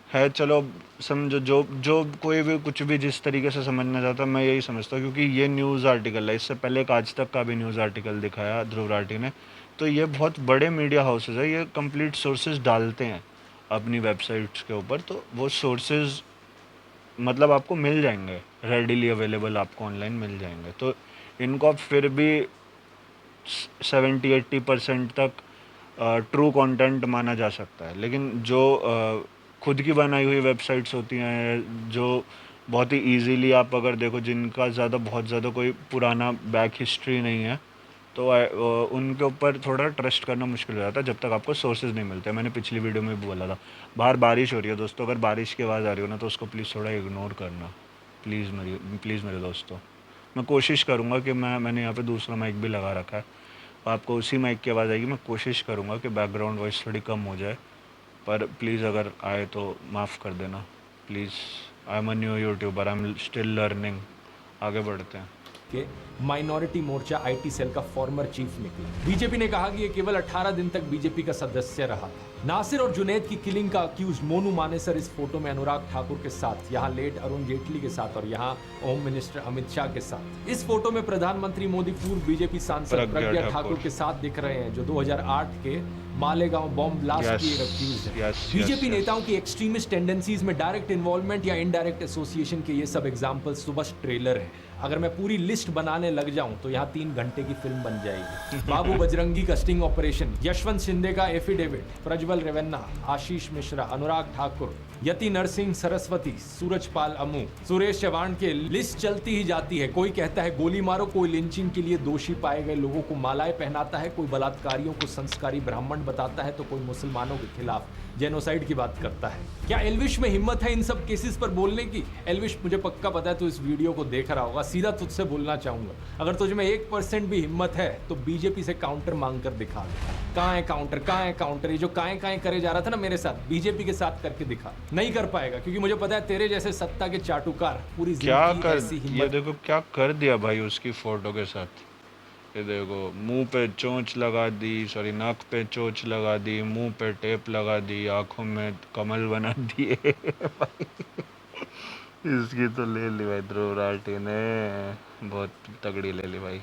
Speaker 1: है चलो समझो, जो कोई भी कुछ भी जिस तरीके से समझना चाहता है, मैं यही समझता हूँ। क्योंकि ये न्यूज़ आर्टिकल है, इससे पहले एक आज तक का भी न्यूज़ आर्टिकल दिखाया ध्रुव राठी ने। तो ये बहुत बड़े मीडिया हाउसेज है, ये कंप्लीट सोर्सेज डालते हैं अपनी वेबसाइट्स के ऊपर। तो वो सोर्सेज मतलब आपको मिल जाएंगे, रेडिली अवेलेबल आपको ऑनलाइन मिल जाएंगे। तो इनको आप फिर भी 70-80% तक ट्रू कंटेंट माना जा सकता है। लेकिन जो खुद की बनाई हुई वेबसाइट्स होती हैं, जो बहुत ही ईजीली आप अगर देखो, जिनका बहुत ज़्यादा कोई पुराना बैक हिस्ट्री नहीं है, तो उनके ऊपर थोड़ा ट्रस्ट करना मुश्किल हो जाता है जब तक आपको सोर्सेज नहीं मिलते। मैंने पिछली वीडियो में भी बोला था। बाहर बारिश हो रही है दोस्तों, अगर बारिश की आवाज़ आ रही हो ना तो उसको प्लीज़ थोड़ा इग्नोर करना, प्लीज़ मेरे दोस्तों। मैं कोशिश करूँगा कि मैंने यहाँ पे दूसरा माइक भी लगा रखा है, आपको उसी माइक की आवाज़ आएगी। मैं कोशिश करूँगा कि बैकग्राउंड वॉइस थोड़ी कम हो जाए, पर प्लीज़ अगर आए तो माफ़ कर देना please. I am a new YouTuber, I am still learning. आगे बढ़ते हैं।
Speaker 3: के माइनॉरिटी मोर्चा IT सेल का फॉर्मर चीफ निकले। बीजेपी ने कहा कि ये केवल 18 दिन तक बीजेपी का सदस्य रहा था। नासिर और जुनैद की किलिंग का अक्यूज मोनू मानेसर इस फोटो में अनुराग ठाकुर के साथ, यहाँ लेट अरुण जेटली के साथ और यहाँ होम मिनिस्टर अमित शाह के साथ। इस फोटो में प्रधानमंत्री मोदी पूर्व बीजेपी सांसद प्रज्ञा ठाकुर के साथ दिख रहे हैं, जो 2008 के मालेगांव बॉम्ब ब्लास्ट
Speaker 1: Yes,
Speaker 3: की एक्यूज है।
Speaker 1: yes,
Speaker 3: BJP
Speaker 1: yes.
Speaker 3: नेताओं की एक्सट्रीमिस्ट टेंडेंसीज में डायरेक्ट इन्वॉल्वमेंट या इनडायरेक्ट एसोसिएशन के ये सब एग्जांपल्स तो बस ट्रेलर है। अगर मैं पूरी लिस्ट बनाने लग जाऊं तो यहाँ 3 घंटे की फिल्म बन जाएगी। बाबू बजरंगी का स्टिंग ऑपरेशन, यशवंत शिंदे का एफिडेविट, प्रज्वल रेवन्ना, आशीष मिश्रा, अनुराग ठाकुर, यति नरसिंह सरस्वती, सूरजपाल अमू, सुरेश चौहान के लिस्ट चलती ही जाती है। कोई कहता है गोली मारो, कोई लिंचिंग के लिए दोषी पाए गए लोगों को मालाएं पहनाता है, कोई बलात्कारियों को संस्कारी ब्राह्मण बताता है, तो कोई मुसलमानों के खिलाफ जेनोसाइड की बात करता है। क्या एल्विश में हिम्मत है इन सब केसेस पर बोलने की? एल्विश, मुझे पक्का पता है तू इस वीडियो को देख रहा होगा, सीधा तुझसे बोलना चाहूंगा, अगर तुझ में 1% भी हिम्मत है तो बीजेपी से काउंटर मांग कर दिखा दे। कहाँ है काउंटर, कहाँ है काउंटर? ये जो काएं करे जा रहा था ना मेरे साथ, बीजेपी के साथ करके दिखा। नहीं कर पाएगा, क्योंकि मुझे पता है तेरे जैसे सत्ता के चाटुकार पूरी
Speaker 1: क्या
Speaker 3: जिंदगी ऐसी
Speaker 1: कर, ये
Speaker 3: हिम्मत।
Speaker 1: देखो क्या कर दिया भाई उसकी फोटो के साथ। ये देखो मुंह पे चोंच लगा दी, सॉरी नाक पे चोंच लगा दी, मुंह पे टेप लगा दी, आंखों में कमल बना दिए भाई। इसकी तो ले ली भाई ध्रुव राठी ने, बहुत तगड़ी ले ली भाई।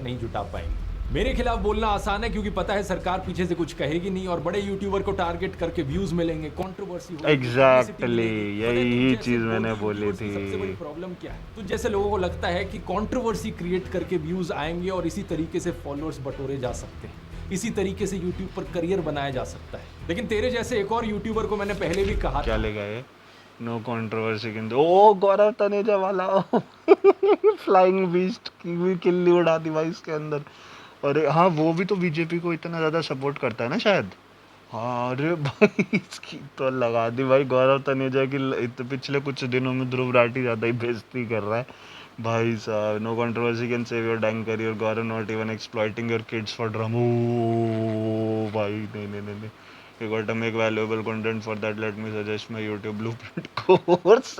Speaker 3: नहीं जुटा पाएंगे। मेरे खिलाफ बोलना आसान है क्योंकि पता है सरकार पीछे से कुछ कहेगी नहीं और बड़े यूट्यूबर को टारगेट करके व्यूज मिलेंगे, कंट्रोवर्सी होगी,
Speaker 1: Exactly,
Speaker 3: पता है,
Speaker 1: यही
Speaker 3: तुम जैसे
Speaker 1: चीज मैंने
Speaker 3: बोली
Speaker 1: बोली
Speaker 3: यूट्यूबर्स की सबसे
Speaker 1: थी।
Speaker 3: बड़ी प्रॉब्लम क्या है? तो जैसे लोगों को लगता है कि कंट्रोवर्सी क्रिएट करके व्यूज आएंगे और इसी तरीके से फॉलोअर्स बटोरे जा सकते हैं, इसी तरीके से यूट्यूब पर करियर बनाया जा सकता है। लेकिन तेरे जैसे एक और यूट्यूबर को मैंने पहले भी कहा
Speaker 1: क्या ले गए? नो कंट्रोवर्सी के ओ गौरव तनेजा वाला फ्लाइंग बीस्ट की भी किल्ली उड़ा दी भाई इसके अंदर। अरे हाँ, वो भी तो बीजेपी को इतना ज़्यादा सपोर्ट करता है ना शायद। हाँ, अरे भाई इसकी तो लगा दी भाई गौरव तनेजा की। पिछले कुछ दिनों में ध्रुव राठी ज़्यादा ही बेइज्जती कर रहा है भाई साहब। No controversy can save your dang career, Gaurav not even exploiting your kids for drama. भाई नहीं, you got to make valuable content for that, let me suggest my YouTube blueprint course।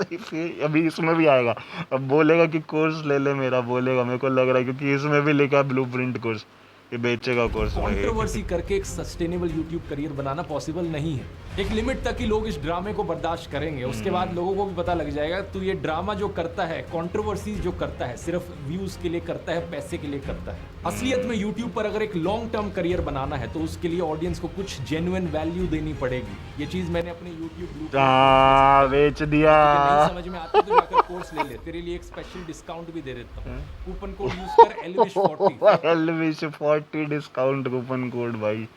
Speaker 1: अभी इसमें भी आएगा, अब बोलेगा कि कोर्स ले ले मेरा, बोलेगा मेरे को लग रहा है, क्योंकि इसमें भी लिखा ब्लूप्रिंट कोर्स, ये बेचेगा कोर्स भाई।
Speaker 3: कंट्रोवर्सी करके एक सस्टेनेबल यूट्यूब करियर बनाना पॉसिबल नहीं है। एक लिमिट तक ही लोग इस ड्रामे को बर्दाश्त करेंगे, उसके बाद लोगों को भी पता लग जाएगा तू ये ड्रामा जो करता है, कंट्रोवर्सी जो करता है, सिर्फ व्यूज के लिए करता है, पैसे के लिए करता है। असलियत में यूट्यूब पर अगर एक लॉन्ग टर्म करियर बनाना है तो उसके लिए ऑडियंस को कुछ जेन्युइन वैल्यू देनी पड़ेगी। ये चीज मैंने अपने यूट्यूब
Speaker 1: बेच दिया।
Speaker 3: नहीं समझ में आती तो जाकर कोर्स ले ले, तेरे लिए एक स्पेशल डिस्काउंट भी दे देता हूँ। कूपन कोड यूज कर elvish40
Speaker 1: elvish40 discount coupon code भाई।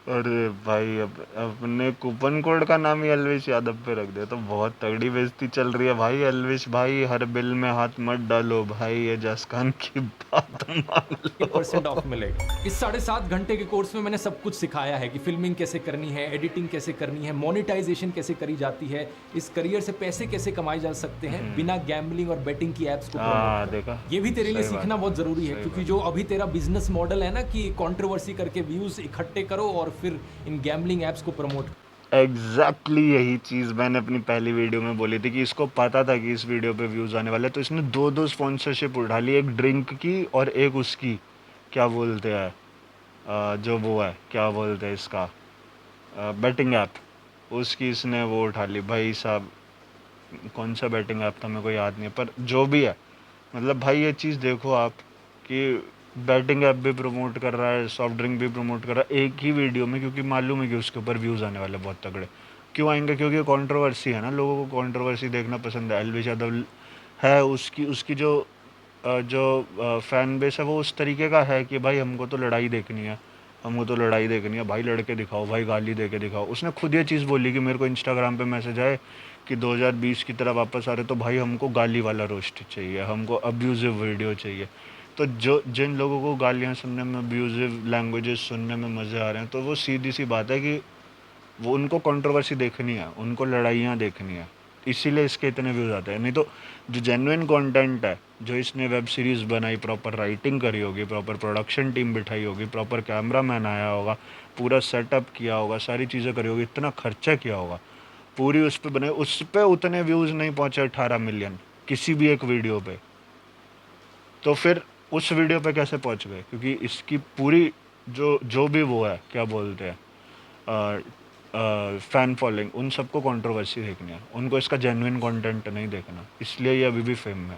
Speaker 1: अरे भाई अब अपने कूपन कोड का नाम ही एल्विश यादव पे रख दे तो बहुत तगड़ी बेइज्जती चल रही है भाई। एल्विश भाई हर बिल में हाथ मत डालो भाई, ये जसखान की बात मान लो।
Speaker 3: 1% ऑफ मिलेगा। इस 7.5 घंटे के कोर्स में मैंने सब कुछ सिखाया है कि फिल्मिंग कैसे करनी है, एडिटिंग कैसे करनी है, मोनेटाइजेशन कैसे करी जाती है, इस करियर से पैसे कैसे कमाए जा सकते हैं बिना गैम्बलिंग और बेटिंग की एप्स को
Speaker 1: हाँ,
Speaker 3: promote
Speaker 1: देखा,
Speaker 3: ये भी तेरे लिए
Speaker 1: सही बात।
Speaker 3: सीखना बहुत जरूरी है, क्योंकि जो अभी तेरा बिजनेस मॉडल है ना कि कंट्रोवर्सी करके व्यूज इकट्ठे करो और फिर इन गैम्बलिंग एप्स को प्रमोट।
Speaker 1: एग्जैक्टली यही चीज़ मैंने अपनी पहली वीडियो में बोली थी कि इसको पता था कि इस वीडियो पे व्यूज़ आने वाले, तो इसने 2 स्पॉन्सरशिप उठा ली, एक ड्रिंक की और एक उसकी क्या बोलते हैं जो वो है क्या बोलते हैं इसका बैटिंग ऐप, उसकी इसने वो उठा ली भाई साहब। कौन सा बैटिंग ऐप था मेरे को याद नहीं है, पर जो भी है, मतलब भाई ये चीज़ देखो आप कि बैटिंग ऐप भी प्रमोट कर रहा है, सॉफ्ट ड्रिंक भी प्रमोट कर रहा है एक ही वीडियो में, क्योंकि मालूम है कि उसके ऊपर व्यूज़ आने वाले बहुत तगड़े। क्यों आएंगे? क्योंकि कंट्रोवर्सी है ना, लोगों को कंट्रोवर्सी देखना पसंद है। एल्विश यादव है, उसकी जो फ़ैन बेस है वो उस तरीके का है कि भाई हमको तो लड़ाई देखनी है, भाई लड़के दिखाओ, भाई गाली दे के दिखाओ। उसने खुद ये चीज़ बोली कि मेरे को इंस्टाग्राम पे मैसेज आए कि 2020 की तरह वापस आ रहे तो भाई हमको गाली वाला रोस्ट चाहिए, हमको अब्यूज़िव वीडियो चाहिए। तो जिन लोगों को गालियाँ सुनने में, अब्यूज़िव लैंग्वेजेस सुनने में मज़े आ रहे हैं, तो वो सीधी सी बात है कि वो उनको कंट्रोवर्सी देखनी है, उनको लड़ाइयाँ देखनी है, इसीलिए इसके इतने व्यूज़ आते हैं। नहीं तो जो जेन्युइन कंटेंट है, जो इसने वेब सीरीज़ बनाई, प्रॉपर राइटिंग करी होगी, प्रॉपर प्रोडक्शन टीम बिठाई होगी, प्रॉपर कैमरा मैन आया होगा, पूरा सेटअप किया होगा, सारी चीज़ें करी होगी, इतना खर्चा किया होगा, पूरी उस पर बने, उस पर उतने व्यूज़ नहीं पहुँचे 18 मिलियन किसी भी एक वीडियो पे, तो फिर उस वीडियो पे कैसे पहुँच गए? क्योंकि इसकी पूरी जो भी वो है क्या बोलते हैं फ़ैन फॉलोइंग, उन सबको कंट्रोवर्सी देखनी है, उनको इसका जेन्युइन कंटेंट नहीं देखना, इसलिए ये अभी भी फेम में।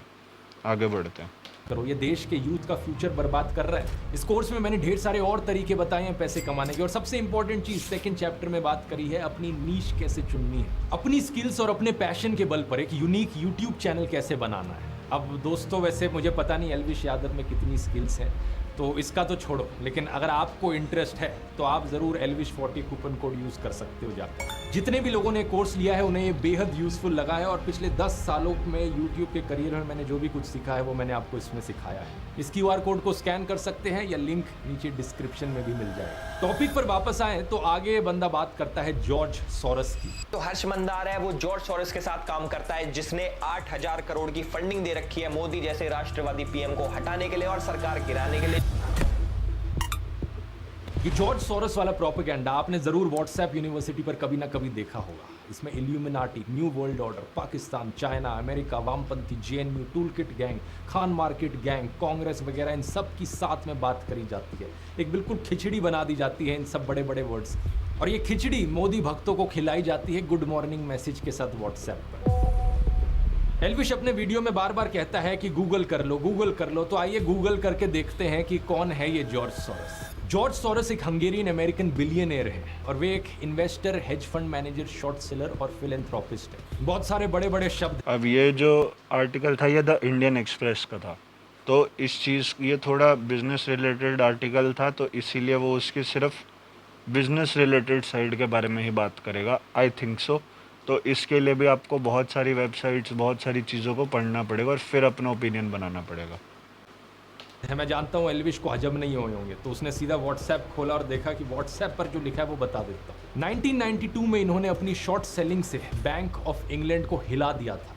Speaker 1: आगे बढ़ते हैं।
Speaker 3: करो, ये देश के यूथ का फ्यूचर बर्बाद कर रहा है। इस कोर्स में मैंने ढेर सारे और तरीके बताए हैं पैसे कमाने के, और सबसे इंपॉर्टेंट चीज सेकंड चैप्टर में बात करी है अपनी नीश कैसे चुननी है, अपनी स्किल्स और अपने पैशन के बल पर एक यूनिक यूट्यूब चैनल कैसे बनाना है। अब दोस्तों वैसे मुझे पता नहीं एल्विश यादव में कितनी स्किल्स हैं, तो इसका तो छोड़ो, लेकिन अगर आपको इंटरेस्ट है तो आप ज़रूर एल्विश 40 कूपन कोड यूज़ कर सकते हो जाकर। जितने भी लोगों ने कोर्स लिया है उन्हें ये बेहद यूज़फुल लगा है, और पिछले 10 सालों में यूट्यूब के करियर में मैंने जो भी कुछ सीखा है वो मैंने आपको इसमें सिखाया है। इस QR कोड को स्कैन कर सकते हैं या लिंक नीचे डिस्क्रिप्शन में भी मिल जाएगा। टॉपिक पर वापस आए तो आगे बंदा बात करता है जॉर्ज सोरोस की।
Speaker 2: तो हर्ष मंदार है वो जॉर्ज सोरोस के साथ काम करता है, जिसने 8,000 करोड़ की फंडिंग दे रखी है मोदी जैसे राष्ट्रवादी पीएम को हटाने के लिए और सरकार गिराने के लिए।
Speaker 3: ये जॉर्ज सोरोस वाला प्रोपेगेंडा आपने जरूर व्हाट्सएप यूनिवर्सिटी पर कभी ना कभी देखा होगा। इसमें illuminati, new world order, Pakistan, China, America, वामपंथी, JNU, toolkit gang, Khan market gang, Congress वगैरह इन सब की साथ में बात करी जाती है। एक बिल्कुल खिचड़ी बना दी जाती है इन सब बड़े बड़े वर्ड्स की, और ये खिचड़ी मोदी भक्तों को खिलाई जाती है गुड मॉर्निंग मैसेज के साथ व्हाट्सएप पर। एल्विश अपने वीडियो में बार बार कहता है कि गूगल कर लो, गूगल कर लो, तो आइए गूगल करके देखते हैं कि कौन है ये जॉर्ज सोरोस। जॉर्ज सोरोस एक हंगेरियन अमेरिकन बिलियनियर है, और वे एक investor, hedge fund manager, short seller और फिलैंथ्रोपिस्ट है। बहुत सारे बड़े बड़े शब्द।
Speaker 1: अब ये जो आर्टिकल था ये द इंडियन एक्सप्रेस का था, तो इस चीज़ ये थोड़ा बिजनेस रिलेटेड आर्टिकल था, तो इसीलिए वो उसकी सिर्फ बिजनेस रिलेटेड साइड के बारे में ही बात करेगा, आई थिंक सो। तो इसके लिए भी आपको बहुत सारी वेबसाइट्स, बहुत सारी चीज़ों को पढ़ना पड़ेगा और फिर अपना ओपिनियन बनाना पड़ेगा।
Speaker 3: मैं जानता हूँ एल्विश को हजम नहीं हुए होंगे, तो उसने सीधा व्हाट्सएप खोला और देखा कि व्हाट्सएप पर जो लिखा है वो बता देता हूँ। 1992 में इन्होंने अपनी शॉर्ट सेलिंग से बैंक ऑफ इंग्लैंड को हिला दिया था,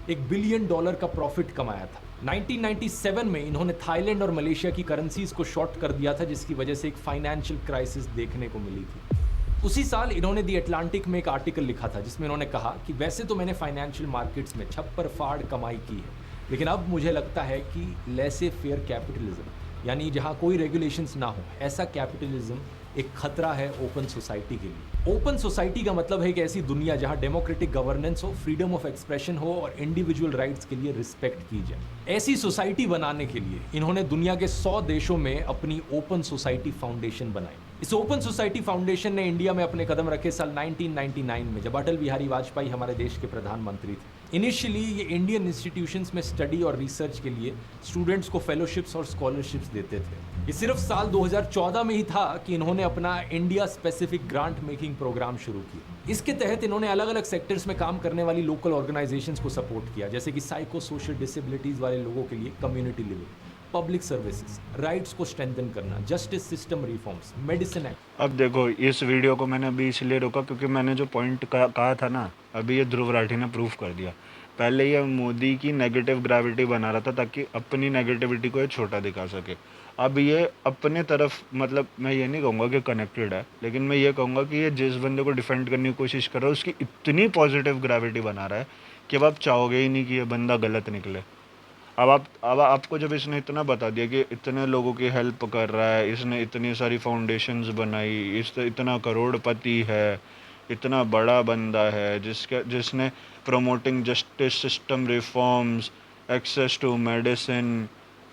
Speaker 3: $1 बिलियन का प्रॉफिट कमाया था। 1997 में इन्होंने थाईलैंड और मलेशिया की करेंसीज को शॉर्ट कर दिया था, जिसकी वजह से एक फाइनेंशियल क्राइसिस देखने को मिली थी। उसी साल इन्होंने दी अटलांटिक में एक आर्टिकल लिखा था जिसमें इन्होंने कहा कि वैसे तो मैंने फाइनेंशियल मार्केट्स में छप्पर फाड़ कमाई की है, लेकिन अब मुझे लगता है कि लेसे फेयर कैपिटलिज्म, यानी जहां कोई रेगुलेशंस ना हो, ऐसा कैपिटलिज्म एक खतरा है ओपन सोसाइटी के लिए। ओपन सोसाइटी का मतलब है एक ऐसी दुनिया जहां डेमोक्रेटिक गवर्नेंस हो, फ्रीडम ऑफ एक्सप्रेशन हो और इंडिविजुअल राइट्स के लिए रिस्पेक्ट की जाए। ऐसी सोसाइटी बनाने के लिए इन्होंने दुनिया के 100 देशों में अपनी ओपन सोसाइटी फाउंडेशन बनाई। इस ओपन सोसाइटी फाउंडेशन ने इंडिया में अपने कदम रखे साल 1999 में, जब अटल बिहारी वाजपेयी हमारे देश के प्रधानमंत्री थे। इनिशियली ये इंडियन इंस्टीट्यूशंस में स्टडी और रिसर्च के लिए स्टूडेंट्स को फेलोशिप्स और स्कॉलरशिप्स देते थे। ये सिर्फ साल 2014 में ही था कि इन्होंने अपना India specific grant making programme शुरू किया। इसके तहत इन्होंने अलग अलग सेक्टर्स में काम करने वाली लोकल ऑर्गेनाइजेशंस को सपोर्ट किया, जैसे कि साइको सोशल डिसेबिलिटीज वाले लोगों के लिए community living, public services, rights को स्ट्रेंथन करना, justice system reforms, medicine act.
Speaker 1: अब देखो इस वीडियो को मैंने अभी इसलिए रोका क्योंकि मैंने जो पॉइंट कहा था ना, अभी ये ध्रुव राठी ने प्रूफ कर दिया। पहले ये मोदी की नेगेटिव ग्रेविटी बना रहा था ताकि अपनी नेगेटिविटी को ये छोटा दिखा सके। अब ये अपने तरफ, मतलब मैं ये नहीं कहूँगा कि कनेक्टेड है, लेकिन मैं ये कहूँगा कि ये जिस बंदे को डिफेंड करने की कोशिश कर रहा है उसकी इतनी पॉजिटिव ग्रेविटी बना रहा है कि अब आप चाहोगे ही नहीं कि ये बंदा गलत निकले। अब आपको जब इसने इतना बता दिया कि इतने लोगों की हेल्प कर रहा है, इसने इतनी सारी फाउंडेशंस बनाई, इतना करोड़पति है, इतना बड़ा बंदा है जिसने promoting justice system reforms, access to medicine,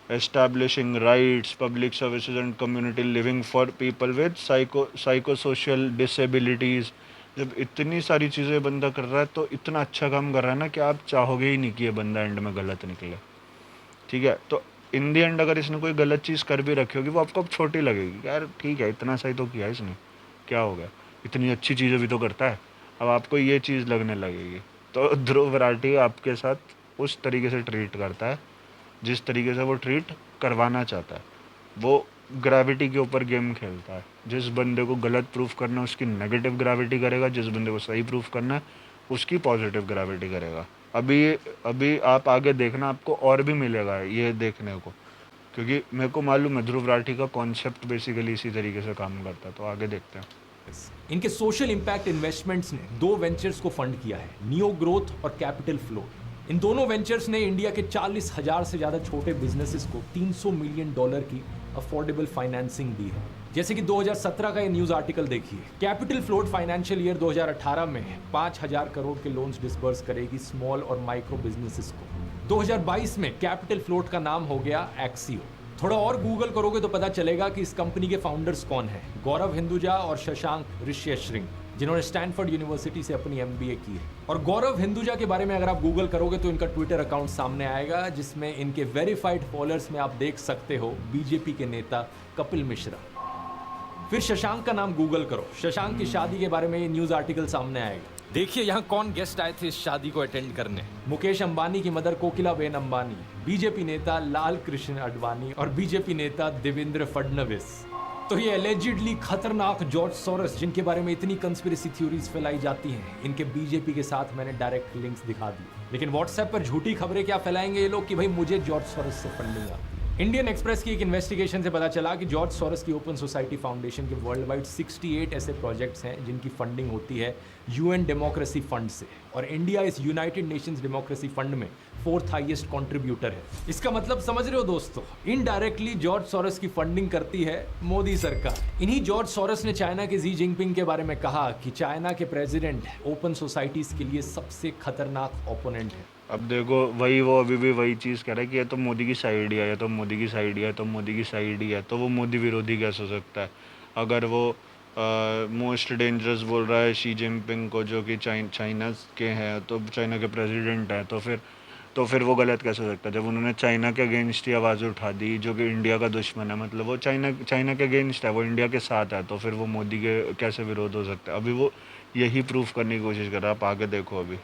Speaker 1: establishing rights, public services and community living for people with psycho social disabilities, जब इतनी सारी चीज़ें बंदा कर रहा है तो इतना अच्छा काम कर रहा है ना कि आप चाहोगे ही नहीं कि ये बंदा एंड में गलत निकले। ठीक है, तो इन दी एंड अगर इसने कोई गलत चीज़ कर भी रखी होगी वो आपको अब छोटी लगेगी, यार ठीक है इतना सही तो किया इसने, क्या हो गया, इतनी अच्छी चीज़ें भी तो करता है, अब आपको ये चीज़ लगने लगेगी। तो ध्रुव राठी आपके साथ उस तरीके से ट्रीट करता है जिस तरीके से वो ट्रीट करवाना चाहता है। वो ग्रेविटी के ऊपर गेम खेलता है, जिस बंदे को गलत प्रूफ करना है उसकी नेगेटिव ग्रेविटी करेगा, जिस बंदे को सही प्रूफ करना है उसकी पॉजिटिव ग्रेविटी करेगा। अभी आप आगे देखना, आपको और भी मिलेगा ये देखने को, क्योंकि मेरे को मालूम है ध्रुव राठी का कॉन्सेप्ट बेसिकली इसी तरीके से काम करता है। तो आगे देखते हैं।
Speaker 3: इनके सोशल इंपैक्ट इन्वेस्टमेंट्स ने 2 वेंचर्स को फंड किया है, नियो ग्रोथ और कैपिटल फ्लो। इन दोनों वेंचर्स ने इंडिया के 40,000 से ज़्यादा छोटे बिजनेसेस को $300 मिलियन की अफोर्डेबल फाइनेंसिंग दी है। जैसे कि 2017 का ये न्यूज़ आर्टिकल देखिए, कैपिटल फ्लोट फाइनेंशियल ईयर 2018 में 5,000 करोड़ के लोन्स डिसबर्स करेगी स्मॉल और माइक्रो बिजनेसेस को। 2022 में कैपिटल फ्लोट का नाम हो गया एक्सियो। थोड़ा और गूगल करोगे तो पता चलेगा कि इस कंपनी के फाउंडर्स कौन हैं। गौरव हिंदुजा और शशांक ऋष्यशृंग, जिन्होंने स्टैनफोर्ड यूनिवर्सिटी से अपनी MBA की है। और गौरव हिंदुजा के बारे में अगर आप गूगल करोगे तो इनका ट्विटर अकाउंट सामने आएगा, जिसमें इनके वेरीफाइड फॉलोअर्स में आप देख सकते हो बीजेपी के नेता कपिल मिश्रा। फिर शशांक का नाम गूगल करो, शशांक की शादी के बारे में ये न्यूज आर्टिकल सामने आएगा। देखिए यहाँ कौन गेस्ट आए थे इस शादी को अटेंड करने। मुकेश अंबानी की मदर कोकिलाबेन अंबानी, बीजेपी नेता लाल कृष्ण आडवाणी और बीजेपी नेता देवेंद्र फडणवीस। तो ये एलिजिडली खतरनाक जॉर्ज सोरोस, जिनके बारे में इतनी कंस्पिरेसी थ्योरीज फैलाई जाती हैं, इनके बीजेपी के साथ मैंने डायरेक्ट लिंक्स दिखा दी। लेकिन व्हाट्सएप पर झूठी खबरें क्या फैलाएंगे ये लोग कि भाई मुझे जॉर्ज सोरोस से फंडिंग आती है। इंडियन एक्सप्रेस की एक इन्वेस्टिगेशन से पता चला कि जॉर्ज सोरोस की ओपन सोसाइटी फाउंडेशन के वर्ल्ड वाइड 68 ऐसे प्रोजेक्ट्स हैं जिनकी फंडिंग होती है UN डेमोक्रेसी फंड से, और इंडिया इस यूनाइटेड नेशंस डेमोक्रेसी फंड में 4th हाईएस्ट कंट्रीब्यूटर है। इसका मतलब समझ रहे हो दोस्तों, इनडायरेक्टली जॉर्ज सोरोस की फंडिंग करती है मोदी सरकार। इन्हीं जॉर्ज सोरोस ने चाइना के शी जिनपिंग के बारे में कहा कि चाइना के प्रेसिडेंट ओपन सोसाइटीज के लिए सबसे खतरनाक ओपोनेंट है।
Speaker 1: अब देखो वही वो अभी भी वही चीज़ कह रहा है कि ये तो मोदी की साइड ही है, ये तो मोदी की साइड ही है, तो मोदी की साइड ही है, तो वो मोदी विरोधी कैसे हो सकता है? अगर वो मोस्ट डेंजरस बोल रहा है शी जिनपिंग को, जो कि चाइना के हैं, तो चाइना के प्रेसिडेंट हैं, तो फिर वो गलत कैसे हो सकता है? जब उन्होंने चाइना के अगेंस्ट ही आवाज़ उठा दी, जो कि इंडिया का दुश्मन है, मतलब वो चाइना के अगेंस्ट है, वो इंडिया के साथ है, तो फिर वो मोदी के कैसे विरोध हो सकता है? अभी वो यही प्रूफ करने की कोशिश कर रहा है। आप आगे देखो। अभी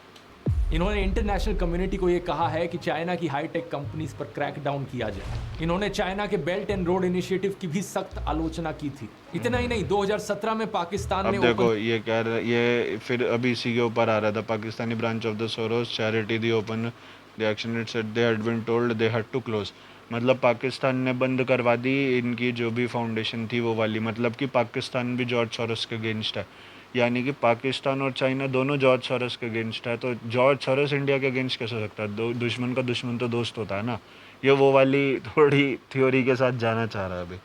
Speaker 3: इन्होंने इंटरनेशनल कम्युनिटी को ये कहा है कि चाइना की हाईटेक कंपनीज पर क्रैकडाउन किया जाए। इन्होंने चाइना के बेल्ट एंड रोड इनिशिएटिव की भी सख्त आलोचना की थी। इतना ही नहीं, 2017 में पाकिस्तान ने
Speaker 1: देखो ये कह रहा, ये फिर अभी इसी के ऊपर आ रहा था, Pakistani branch of the Soros charity the open the action it said they had been told they had to close. मतलब पाकिस्तान ने बंद करवा दी इनकी जो भी फाउंडेशन थी वो वाली, मतलब कि पाकिस्तान भी जॉर्ज सोरोस के अगेंस्ट है, यानी कि पाकिस्तान और चाइना दोनों जॉर्ज सोरोस के अगेंस्ट है। तो जॉर्ज सोरोस इंडिया के अगेंस्ट कैसे हो सकता है? दुश्मन का दुश्मन तो दोस्त होता है ना। ये वो वाली थोड़ी थ्योरी के साथ जाना चाह रहा है अभी।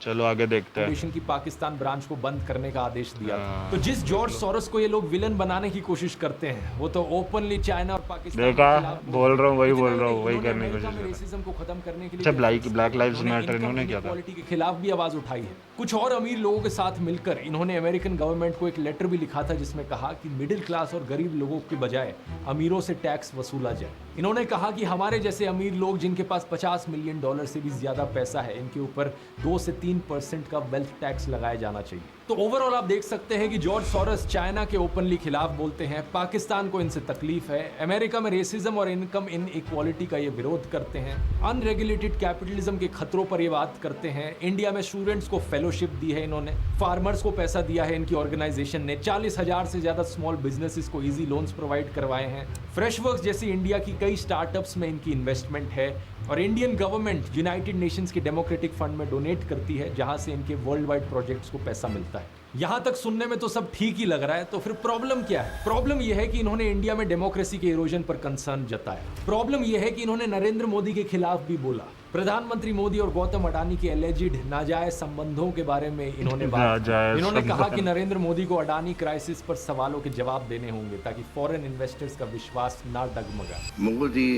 Speaker 1: चलो आगे देखते हैं।
Speaker 3: फाउंडेशन की पाकिस्तान ब्रांच को बंद करने का आदेश दिया था। तो जिस जॉर्ज सोरोस को ये लोग विलन बनाने की कोशिश करते हैं, वो तो ओपनली चाइना और पाकिस्तान
Speaker 1: देखा, बोल रहा हूँ वही करने की कोशिश कर रहा है।
Speaker 3: रेसिज्म को खत्म करने के लिए
Speaker 1: अच्छा, ब्लैक लाइव्स मैटर इन्होंने किया था,
Speaker 3: इक्वालिटी के खिलाफ भी आवाज उठाई है। कुछ और अमीर लोगों के साथ मिलकर इन्होंने अमेरिकन गवर्नमेंट को एक लेटर भी लिखा था, जिसमें कहा कि मिडिल क्लास और गरीब लोगों के बजाय अमीरों से टैक्स वसूला जाए। इन्होंने कहा कि हमारे जैसे अमीर लोग जिनके पास $50 मिलियन से भी ज्यादा पैसा है, इनके ऊपर 2 से 3% का वेल्थ टैक्स लगाया जाना चाहिए। तो ओवरऑल आप देख सकते हैं कि जॉर्ज सोरोस चाइना के ओपनली खिलाफ बोलते हैं, पाकिस्तान को इनसे तकलीफ है, अमेरिका में रेसिज्म और इनकम इन इक्वालिटी का ये विरोध करते हैं, अनरेगुलेटेड कैपिटलिज्म के खतरों पर ये बात करते हैं, इंडिया में स्टूडेंट्स को फेलोशिप दी है इन्होंने, फार्मर्स को पैसा दिया है इनकी ऑर्गेनाइजेशन ने, 40,000 से ज्यादा स्मॉल बिजनेसेस को इजी लोन्स प्रोवाइड करवाए हैं, फ्रेशवर्क्स जैसी इंडिया की कई स्टार्टअप्स में इनकी इन्वेस्टमेंट है, और इंडियन गवर्नमेंट यूनाइटेड नेशंस के डेमोक्रेटिक फंड में डोनेट करती है, जहां से इनके वर्ल्ड वाइड प्रोजेक्ट्स को पैसा मिलता है। यहां तक सुनने में तो सब ठीक ही लग रहा है, तो फिर प्रॉब्लम क्या है? प्रॉब्लम यह है कि इन्होंने इंडिया में डेमोक्रेसी के इरोजन पर कंसर्न जताया। प्रॉब्लम यह है कि इन्होंने नरेंद्र मोदी के खिलाफ भी बोला। प्रधानमंत्री मोदी और गौतम अडानी के एलिजिड नाजायज संबंधों के बारे में इन्होंने बात की। इन्होंने कहा कि नरेंद्र मोदी को अडानी क्राइसिस पर सवालों के जवाब देने होंगे ताकि फॉरेन इन्वेस्टर्स का विश्वास ना डगमगाए।
Speaker 11: Modi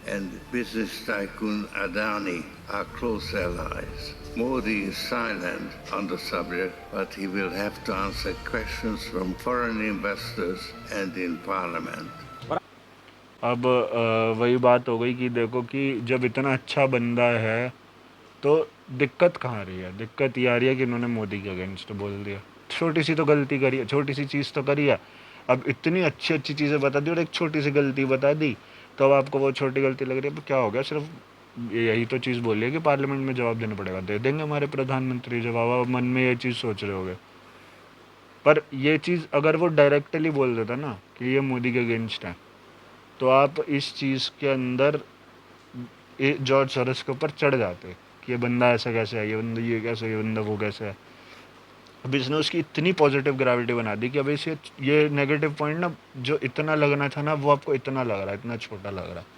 Speaker 11: and business tycoon Adani are close allies. Modi is silent on the subject, but he will have to answer questions from foreign investors and in parliament.
Speaker 1: अब वही बात हो गई कि देखो कि जब इतना अच्छा बंदा है तो दिक्कत कहाँ आ रही है? दिक्कत ये आ रही है कि इन्होंने मोदी के अगेंस्ट बोल दिया। छोटी सी तो गलती करी है, छोटी सी चीज़ तो करी है। अब इतनी अच्छी अच्छी चीज़ें बता दी और एक छोटी सी गलती बता दी, तो अब आपको वो छोटी गलती लग रही है। क्या हो गया? सिर्फ यही तो चीज़ बोली है कि पार्लियामेंट में जवाब देना पड़ेगा। दे देंगे हमारे प्रधानमंत्री जवाब। आप मन में ये चीज़ सोच रहे होगे, पर ये चीज़ अगर वो डायरेक्टली बोल देता ना कि ये मोदी के अगेंस्ट है, तो आप इस चीज़ के अंदर जॉर्ज सोरोस के ऊपर चढ़ जाते कि ये बंदा ऐसा कैसे है, ये बंदा ये कैसे, ये बंदा वो कैसे है। अब इसने उसकी इतनी पॉजिटिव ग्रेविटी बना दी कि अब इसे ये नेगेटिव पॉइंट ना जो इतना लगना था ना, वो आपको इतना लग रहा है, इतना छोटा लग रहा है।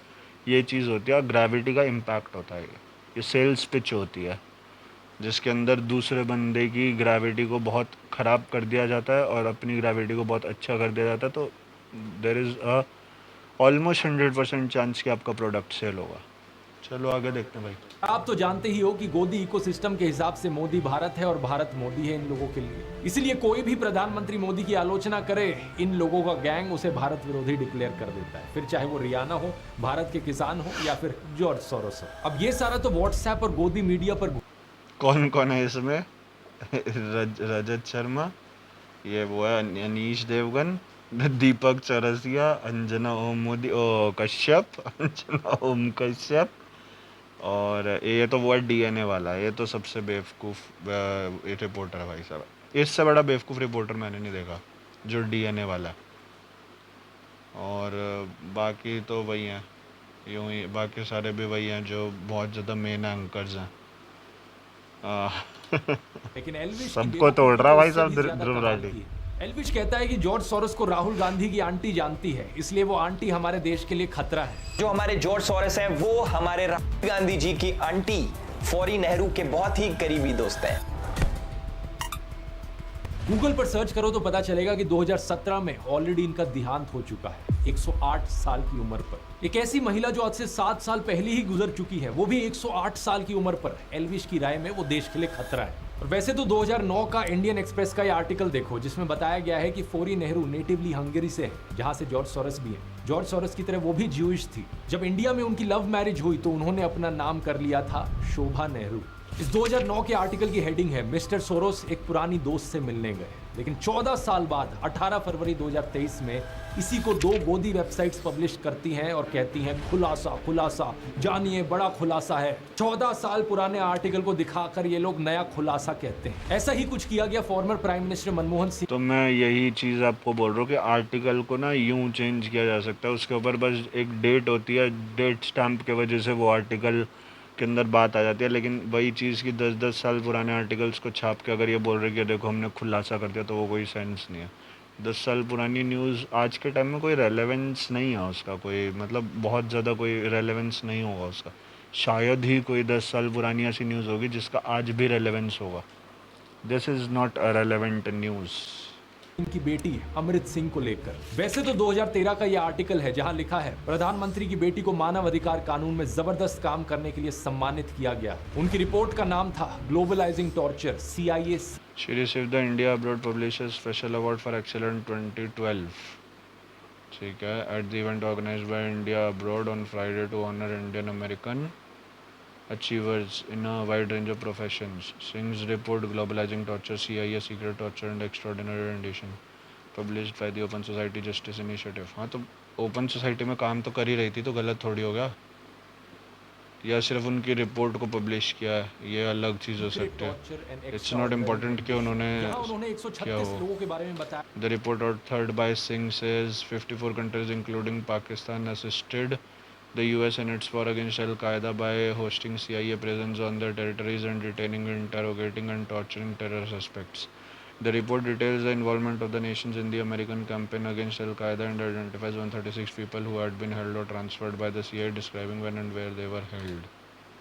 Speaker 1: ये चीज़ होती है, ग्रेविटी का इम्पैक्ट होता है। ये सेल्स पिच होती है जिसके अंदर दूसरे बंदे की ग्रेविटी को बहुत ख़राब कर दिया जाता है और अपनी ग्रेविटी को बहुत अच्छा कर दिया जाता है। तो there is a almost 100% chance कि आपका प्रोडक्ट सेल होगा। चलो आगे देखते हैं भाई।
Speaker 3: आप तो जानते ही हो कि गोदी इकोसिस्टम के हिसाब से मोदी भारत है और भारत मोदी है इन लोगों के लिए। इसलिए कोई भी प्रधानमंत्री मोदी की आलोचना करे, इन लोगों का गैंग उसे भारत विरोधी डिक्लेयर कर देता है, फिर चाहे वो रियाना हो, भारत के किसान हो या फिर जॉर्ज सोरोस हो। अब ये सारा तो व्हाट्सएप और गोदी मीडिया पर
Speaker 1: कौन कौन है इसमें? रजत शर्मा, ये वो है अनीश देवगन, दीपक चौरसिया, अंजना ओम मोदी, ओ कश्यप, अंजना ओम कश्यप, और ये तो वो है डीएनए वाला। ये तो सबसे बेवकूफ़ रिपोर्टर है भाई साहब। इससे बड़ा बेवकूफ़ रिपोर्टर मैंने नहीं देखा जो डीएनए वाला है। और बाकी तो वही हैं, यूँ ही बाकी सारे भी वही हैं जो बहुत ज़्यादा मेन एंकर्स हैं।
Speaker 3: लेकिन एल्विश
Speaker 1: सबको तोड़ रहा भाई साहब ध्रुव राठी।
Speaker 3: एल्विश कहता है कि जॉर्ज सोरोस को राहुल गांधी की आंटी जानती है, इसलिए वो आंटी हमारे देश के लिए खतरा है।
Speaker 2: जो हमारे जॉर्ज सोरोस हैं वो हमारे राहुल गांधी जी की आंटी फौरी नेहरू के बहुत ही करीबी दोस्त हैं।
Speaker 3: गूगल पर सर्च करो तो पता चलेगा कि 2017 में ऑलरेडी इनका देहांत हो चुका है 108 साल की उम्र पर। एक ऐसी महिला जो आज से 7 साल पहले ही गुजर चुकी है, वो भी 108 साल की उम्र पर। एल्विश की राय में वो देश के लिए खतरा है। और वैसे तो 2009 का इंडियन एक्सप्रेस का ये आर्टिकल देखो, जिसमें बताया गया है कि फौरी नेहरू नेटिवली हंगरी से है, जहां से जॉर्ज सोरोस भी है। जॉर्ज सोरोस की तरह वो भी ज्यूइश थी। जब इंडिया में उनकी लव मैरिज हुई तो उन्होंने अपना नाम कर लिया था शोभा नेहरू। इस 2009 के आर्टिकल की हेडिंग है मिस्टर सोरोस एक पुरानी दोस्त से मिलने गए। लेकिन 14 साल बाद 18 फरवरी 2023 में इसी को 2 गोदी वेबसाइट्स पब्लिश करती हैं और कहती हैं खुलासा खुलासा, जानिए बड़ा खुलासा है। 14 साल पुराने आर्टिकल को दिखाकर ये लोग नया खुलासा कहते हैं। ऐसा ही कुछ किया गया farmer prime minister Manmohan Singh.
Speaker 1: तो मैं यही चीज़ आपको बोल रहा हूँ कि आर्टिकल को ना यूं चेंज किया जा सकता है, उसके ऊपर बस एक डेट होती है, डेट स्टैम्प के वजह से वो आर्टिकल के अंदर बात आ जाती है। लेकिन वही चीज़ की 10-10 साल पुराने आर्टिकल्स को छाप के अगर ये बोल रहे कि देखो हमने खुलासा कर दिया, तो वो कोई सेंस नहीं है। 10 साल पुरानी न्यूज़ आज के टाइम में कोई रेलेवेंस नहीं है उसका, कोई मतलब बहुत ज़्यादा कोई रेलेवेंस नहीं होगा उसका। शायद ही कोई 10 साल पुरानी ऐसी न्यूज़ होगी जिसका आज भी रेलेवेंस होगा। This is not a relevant news.
Speaker 3: इनकी बेटी अमृत सिंह को लेकर। वैसे तो 2013 का यह आर्टिकल है जहां लिखा है प्रधानमंत्री की बेटी को मानव अधिकार कानून में जबरदस्त काम करने के लिए सम्मानित किया गया। उनकी रिपोर्ट का नाम था globalising torture CIA।
Speaker 1: She received the India Abroad Publishers Special Award for Excellence 2012. ठीक है, at the event organized by India Abroad on Friday to honor Indian American achievers in a wide range of professions. Singh's report Globalizing Torture, CIA Secret Torture and Extraordinary Rendition, published by the Open Society Justice Initiative. हाँ, तो open society में काम तो कर ही रही थी, तो गलत थोड़ी हो गया। या सिर्फ उनकी रिपोर्ट को पब्लिश किया है, ये अलग चीज़ हो सकती है। इट्स नॉट इम्पोर्टेंट कि उन्होंने क्या हो।
Speaker 3: लोगों के बारे में बताया।
Speaker 1: The report authored by Singh says 54 countries including Pakistan assisted the US in its war against Al-Qaeda by hosting CIA presence on their territories and detaining, interrogating and torturing terror suspects. The report details the involvement of the nations in the American campaign against Al-Qaeda and identifies 136 people who had been held or transferred by the CIA, describing when and where they were held.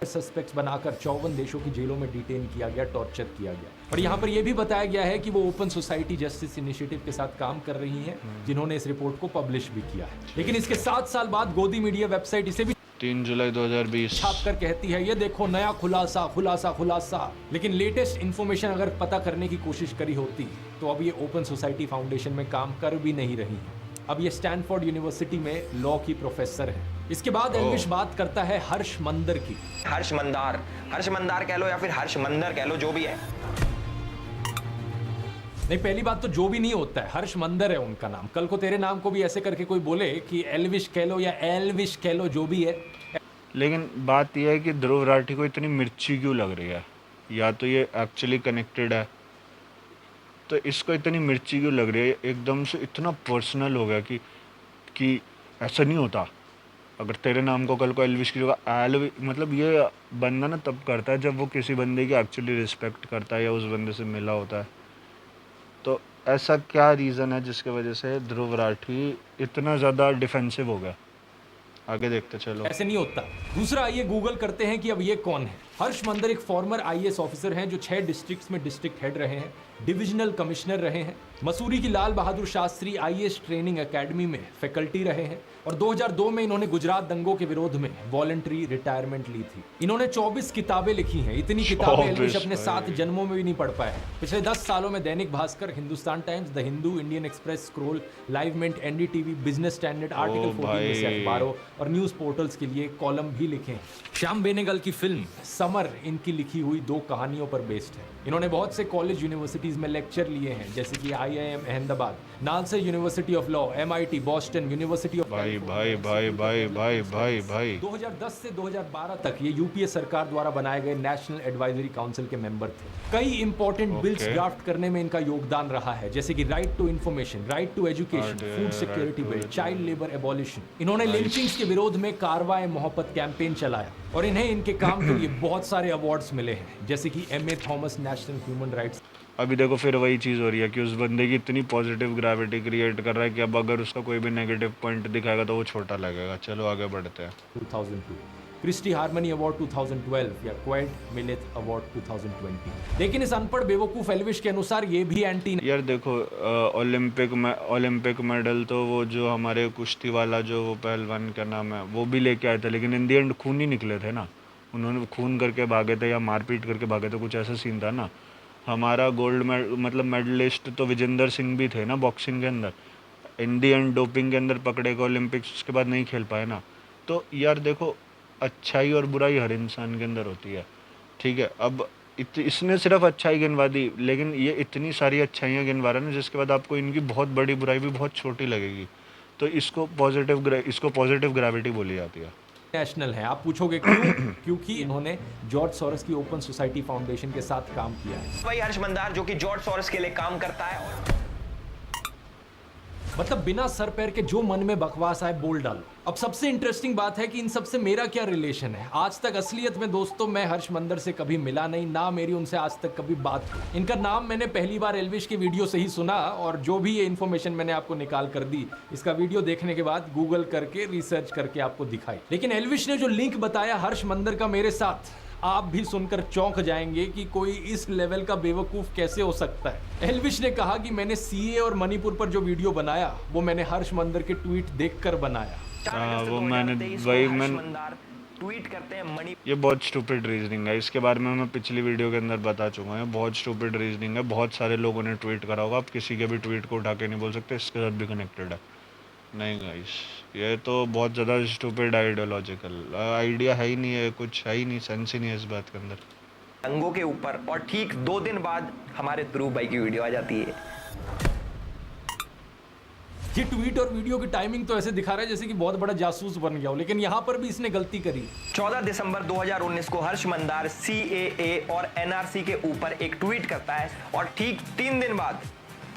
Speaker 3: Suspects बनाकर 54 देशों की जेलों में detain किया गया, torture किया गया। और यहाँ पर यह भी बताया गया है कि वो ओपन सोसाइटी जस्टिस इनिशिएटिव के साथ काम कर रही हैं, जिन्होंने इस रिपोर्ट को पब्लिश भी किया है। लेकिन इसके 7 साल बाद गोदी मीडिया वेबसाइट इसे भी
Speaker 1: 3 जुलाई 2020
Speaker 3: छापकर कहती है ये देखो नया खुलासा खुलासा खुलासा। लेकिन लेटेस्ट इन्फॉर्मेशन अगर पता करने की कोशिश करी होती तो अब ये ओपन सोसाइटी फाउंडेशन में काम कर भी नहीं रही है। अब ये स्टैनफोर्ड यूनिवर्सिटी में लॉ की प्रोफेसर है। इसके बाद एल्विश बात करता है हर्ष मंदर की।
Speaker 2: हर्ष मंदार कह लो या फिर हर्ष मंदर कह लो, जो भी है।
Speaker 3: नहीं, पहली बात तो जो भी नहीं होता है, हर्ष मंदर है उनका नाम। कल को तेरे नाम को भी ऐसे करके कोई बोले कि एल्विश कह लो या एल्विश कह लो, जो भी है।
Speaker 1: लेकिन बात यह है कि ध्रुव राठी को इतनी मिर्ची क्यों लग रही है? या तो ये एक्चुअली कनेक्टेड है, तो इसको इतनी मिर्ची क्यों लग रही है? एकदम से इतना पर्सनल हो गया कि ऐसा नहीं होता। अगर तेरे नाम को कल को एल्विश की जगह मतलब ये बंदा ना तब करता है जब वो किसी बंदे की एक्चुअली रिस्पेक्ट करता है या उस बंदे से मिला होता है। तो ऐसा क्या रीज़न है जिसके वजह से ध्रुव राठी इतना ज़्यादा डिफेंसिव हो गया? आगे देखते चलो।
Speaker 3: ऐसे नहीं होता। दूसरा, ये गूगल करते हैं कि अब ये कौन है। हर्ष मंदर एक फॉर्मर आईएएस ऑफिसर हैं जो 6 डिस्ट्रिक्ट्स में डिस्ट्रिक्ट हेड रहे हैं, डिविजनल कमिश्नर रहे हैं, मसूरी की Lal Bahadur Shastri IAS training academy में फैकल्टी रहे हैं और 2002 में इन्होंने गुजरात दंगों के विरोध में वॉलंटरी रिटायरमेंट ली थी। इन्होंने 24 किताबें लिखी हैं। इतनी किताबें एल्विश अपने 7 जन्मों में भी नहीं पढ़ पाए हैं। पिछले 10 सालों में Dainik Bhaskar, Hindustan Times, the Hindu, Indian Express, Scroll, Live Mint, NDTV, Business Standard, article 14 में से अखबारों और न्यूज पोर्टल्स के लिए कॉलम भी लिखे हैं। श्याम बेनेगल की फिल्म समर इनकी लिखी हुई 2 कहानियों पर बेस्ड है। इन्होंने बहुत से कॉलेज यूनिवर्सिटीज में लेक्चर लिए हैं, जैसे कि IIM Ahmedabad, NALSA university of law, MIT, Boston, university of
Speaker 1: भाई
Speaker 3: 2010 से 2012 तक ये यूपीए सरकार द्वारा बनाए गए नेशनल एडवाइजरी काउंसिल के मेंबर थे। कई इंपॉर्टेंट बिल्स ड्राफ्ट करने में इनका योगदान रहा है, जैसे कि right to information, right to education, food security bill, child labour abolition. इन्होंने लिंचिंग्स के विरोध में कारवाए मोहब्बत कैंपेन चलाया और इन्हें इनके काम के लिए बहुत सारे अवार्ड्स मिले हैं, जैसे कि MA Thomas national human rights.
Speaker 1: अभी देखो फिर वही चीज़ हो रही है कि उस बंदे की इतनी पॉजिटिव ग्रेविटी क्रिएट कर रहा है कि अब अगर उसका कोई भी नेगेटिव पॉइंट दिखाएगा तो वो छोटा लगेगा। चलो आगे बढ़ते हैं।
Speaker 3: 2002 क्रिस्टी हार्मनी अवार्ड 2012 या क्वाइट मिलेट अवार्ड 2020। लेकिन इस अनपढ़ बेवकूफ एल्विश के अनुसार ये भी एंटी
Speaker 1: यार देखो ओलंपिक मेडल तो वो जो हमारे कुश्ती वाला जो वो पहलवान का नाम है वो भी लेके आए थे, लेकिन इन दी एंड खून ही निकले थे ना। उन्होंने खून करके भागे थे या मारपीट करके भागे थे, कुछ ऐसा सीन था ना। हमारा गोल्ड मेडलिस्ट तो विजेंदर सिंह भी थे ना बॉक्सिंग के अंदर। इन दी एंड डोपिंग के अंदर पकड़े गए ओलंपिक्स, उसके बाद नहीं खेल पाए ना। तो यार देखो अच्छाई और बुराई हर इंसान के अंदर होती है, ठीक है। अब इसने सिर्फ अच्छाई गिनवा दी, लेकिन ये इतनी सारी अच्छाइयाँ गिनवा रहा है ना, जिसके बाद आपको इनकी बहुत बड़ी बुराई भी बहुत छोटी लगेगी। तो इसको पॉजिटिव ग्रेविटी बोली जाती है।
Speaker 3: नेशनल है। आप पूछोगे क्यों? क्योंकि इन्होंने जॉर्ज सोरोस की ओपन सोसाइटी फाउंडेशन के साथ काम किया है।
Speaker 2: वही हर्ष मंदार जो कि जॉर्ज सोरोस के लिए काम करता है और
Speaker 3: मतलब बिना सर पैर के जो मन में बकवास आए बोल डालो। अब सबसे इंटरेस्टिंग बात है कि इन सबसे मेरा क्या रिलेशन है। आज तक असलियत में दोस्तों मैं हर्ष मंदर से कभी मिला नहीं, ना मेरी उनसे आज तक कभी बात हुई। इनका नाम मैंने पहली बार एल्विश की वीडियो से ही सुना और जो भी ये इन्फॉर्मेशन मैंने आपको निकाल कर दी, इसका वीडियो देखने के बाद गूगल करके रिसर्च करके आपको दिखाई। लेकिन एल्विश ने जो लिंक बताया हर्ष मंदर का मेरे साथ, आप भी सुनकर चौंक जाएंगे कि कोई इस लेवल का बेवकूफ कैसे हो सकता है। एल्विश ने कहा कि मैंने CA और मणिपुर पर जो वीडियो बनाया वो मैंने हर्ष मंदर के ट्वीट देखकर बनाया।
Speaker 1: वो मैंने
Speaker 2: ट्वीट करते हैं मणि।
Speaker 1: ये बहुत स्टूपिड रीजनिंग है, इसके बारे में मैं पिछली वीडियो के अंदर बता चुका हूँ। बहुत स्टूपिड रीजनिंग है, बहुत सारे लोगों ने ट्वीट करा होगा। आप किसी के भी ट्वीट को उठा के नहीं बोल सकते इसके साथ भी कनेक्टेड है। नहीं गाइस, ये तो बहुत ज़्यादा स्टूपिड आइडियोलॉजिकल आइडिया है ही नहीं है, कुछ है ही नहीं, सेंस ही नहीं है इस बात के अंदर।
Speaker 2: दंगों के ऊपर और ठीक 2 दिन बाद हमारे ध्रुव भाई की वीडियो आ जाती है।
Speaker 3: ये ट्वीट और वीडियो की टाइमिंग तो ऐसे दिखा रहा है जैसे कि बहुत बड़ा जासूस बन गया हो, लेकिन यहाँ पर भी इसने गलती करी।
Speaker 2: 14 दिसंबर 2019 को हर्ष मंदार CAA और NRC के ऊपर एक ट्वीट करता है और ठीक 3 दिन बाद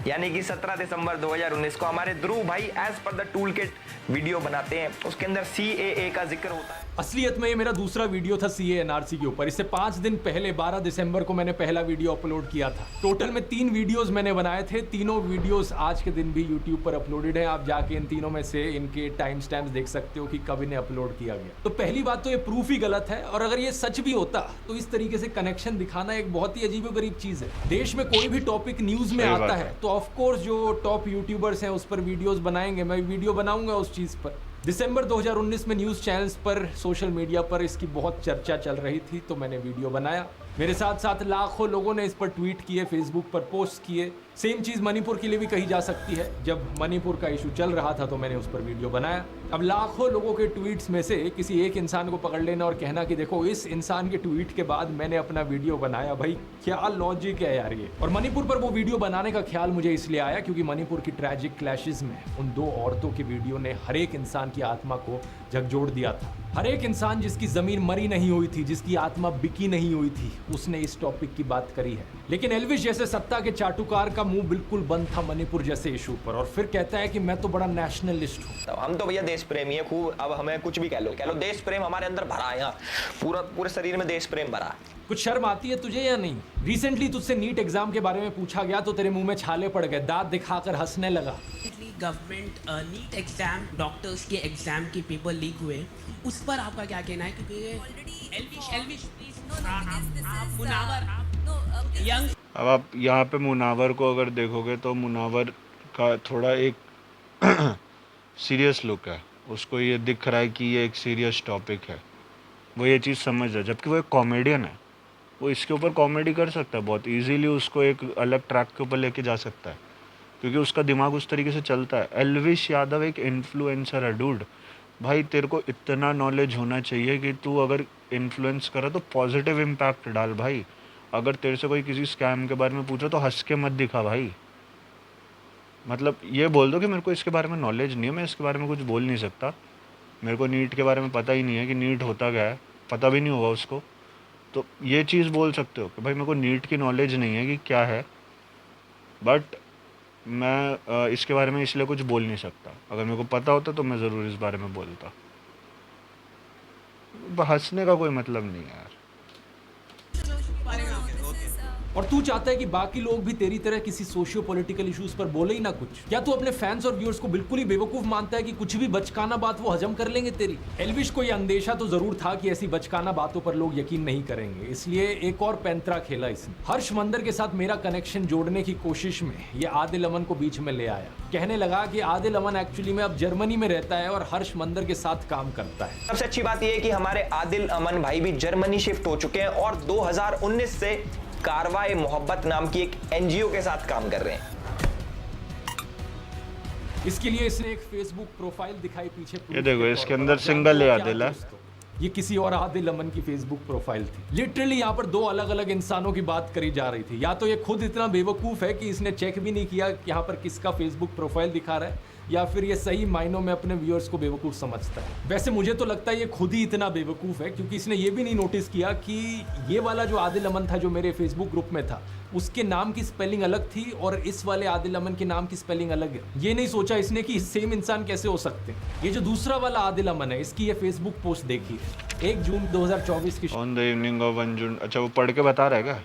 Speaker 2: यानी कि 17 दिसंबर 2019 को हमारे ध्रुव भाई as per the tool kit video बनाते हैं। उसके अंदर CAA का जिक्र होता है।
Speaker 3: असलियत में ये मेरा दूसरा वीडियो था CA NRC के ऊपर। इससे 5 दिन पहले 12 दिसंबर को मैंने पहला वीडियो अपलोड किया था। टोटल में 3 वीडियोस मैंने बनाए थे। तीनों वीडियोस आज के दिन भी यूट्यूब पर अपलोडेड हैं। आप जाके इन तीनों में से इनके टाइम स्टैम्प्स देख सकते हो कि कब इन्हें अपलोड किया गया। तो पहली बात तो ये प्रूफ ही गलत है, और अगर ये सच भी होता तो इस तरीके से कनेक्शन दिखाना एक बहुत ही अजीबोगरीब चीज है। देश में कोई भी टॉपिक न्यूज में आता है तो ऑफकोर्स जो टॉप यूट्यूबर्स हैं उस पर वीडियोस बनाएंगे। मैं वीडियो बनाऊंगा उस चीज पर। दिसंबर 2019 में न्यूज़ चैनल्स पर, सोशल मीडिया पर इसकी बहुत चर्चा चल रही थी तो मैंने वीडियो बनाया। मेरे साथ साथ लाखों लोगों ने इस पर ट्वीट किए, फेसबुक पर पोस्ट किए। सेम चीज़ मणिपुर के लिए भी कही जा सकती है। जब मणिपुर का इशू चल रहा था तो मैंने उस पर वीडियो बनाया। अब लाखों लोगों के ट्वीट्स में से किसी एक इंसान को पकड़ लेना और कहना कि देखो इस इंसान के ट्वीट के बाद मैंने अपना वीडियो बनाया, भाई क्या लॉजिक है यार ये। और मणिपुर पर वो वीडियो बनाने का ख्याल मुझे इसलिए आया क्योंकि मणिपुर की ट्रैजिक क्लैशेस में उन 2 औरतों की वीडियो ने हर एक इंसान की आत्मा को झकझोर दिया था। हर एक इंसान जिसकी जमीन मरी नहीं हुई थी, जिसकी आत्मा बिकी नहीं हुई थी, उसने इस टॉपिक की बात करी है। लेकिन एल्विश जैसे सत्ता के चाटुकार का मुंह बिल्कुल बंद था मणिपुर जैसे इशू पर, और फिर कहता है कि मैं तो बड़ा नेशनलिस्ट हूँ।
Speaker 2: तो हम तो भैया देश प्रेमी है खूब। अब हमें कुछ भी कह लो देश प्रेम हमारे अंदर भरा है। यहाँ पूरे शरीर में देश प्रेम भरा है।
Speaker 3: कुछ शर्म आती है तुझे या नहीं? रिसेंटली तुझसे नीट एग्जाम के बारे में पूछा गया तो तेरे मुंह में छाले पड़ गए, दांत दिखाकर हंसने लगा।
Speaker 12: गवर्नमेंट नीट एग्जाम, डॉक्टर्स के एग्जाम के पेपर लीक हुए, उस पर आपका क्या कहना है? क्योंकि already Elvish please Munawar young
Speaker 1: अब आप यहाँ पे मुनावर को अगर देखोगे तो मुनावर का थोड़ा एक सीरियस लुक है, उसको ये दिख रहा है कि ये एक सीरियस टॉपिक है, वो ये चीज़ समझ रहा है, जबकि वो एक कॉमेडियन है, वो इसके ऊपर कॉमेडी कर सकता है, बहुत इजीली उसको एक अलग ट्रैक के ऊपर लेके जा सकता है, क्योंकि उसका दिमाग उस तरीके से चलता है। एल्विश यादव एक इन्फ्लुएंसर है डूड, भाई तेरे को इतना नॉलेज होना चाहिए कि तू अगर इन्फ्लुएंस करे तो पॉजिटिव इम्पैक्ट डाल भाई। अगर तेरे से कोई किसी स्कैम के बारे में पूछो तो हंस के मत दिखा भाई, मतलब ये बोल दो कि मेरे को इसके बारे में नॉलेज नहीं है, मैं इसके बारे में कुछ बोल नहीं सकता, मेरे को नीट के बारे में पता ही नहीं है कि नीट होता क्या है, पता भी नहीं होगा उसको, तो ये चीज़ बोल सकते हो कि भाई मेरे को नीट की नॉलेज नहीं है कि क्या है, बट मैं इसके बारे में इसलिए कुछ बोल नहीं सकता। अगर मेरे को पता होता तो मैं ज़रूर इस बारे में बोलता। हंसने का कोई मतलब नहीं है यार।
Speaker 3: और तू चाहता है कि बाकी लोग भी तेरी तरह किसी सोशियो पॉलिटिकल इश्यूज पर बोले ही ना कुछ? क्या तू अपने फैंस और व्यूअर्स को बिल्कुल ही बेवकूफ मानता है कि कुछ भी बचकाना बात वो हजम कर लेंगे तेरी? एल्विश को यह अंदेशा तो जरूर था कि ऐसी बचकाना बातों पर लोग यकीन नहीं करेंगे, इसलिए एक और पैंतरा खेला इसने। हर्ष मंदर के साथ मेरा कनेक्शन जोड़ने की कोशिश में ये आदिल अमन को बीच में ले आया। कहने लगा कि आदिल अमन एक्चुअली में अब जर्मनी में रहता है और हर्ष मंदर के साथ काम करता है।
Speaker 2: सबसे अच्छी बात यह है कि हमारे आदिल अमन भाई भी जर्मनी शिफ्ट हो चुके हैं और 2019 से कारवाए मोहब्बत नाम की एक एनजीओ के साथ काम कर रहे हैं।
Speaker 3: इसके लिए इसने एक फेसबुक प्रोफाइल दिखाई पीछे।
Speaker 1: ये देखो इसके अंदर सिंगल है आदिल है।
Speaker 3: ये किसी और आदिल अमन की फेसबुक प्रोफाइल थी। लिटरली यहाँ पर दो अलग अलग इंसानों की बात करी जा रही थी। या तो ये खुद इतना बेवकूफ है कि इसने चेक भी नहीं किया कि यहाँ पर किसका फेसबुक प्रोफाइल दिखा रहा है, या फिर ये सही मायनों में अपने व्यूअर्स को बेवकूफ समझता है। वैसे मुझे तो लगता है ये खुद ही इतना बेवकूफ है क्योंकि इसने ये भी नहीं नोटिस किया कि ये वाला जो आदिल अमन था जो मेरे फेसबुक ग्रुप में था, उसके नाम की स्पेलिंग अलग थी और इस वाले आदिल अमन के नाम की स्पेलिंग अलग है। ये नहीं सोचा इसने कि सेम इंसान कैसे हो सकते हैं। ये जो दूसरा वाला आदिल अमन है, इसकी ये फेसबुक पोस्ट देखिए 1 जून 2024 की
Speaker 1: ऑन द इवनिंग ऑफ 1 जून। अच्छा वो पढ़ के बता रहा है क्या?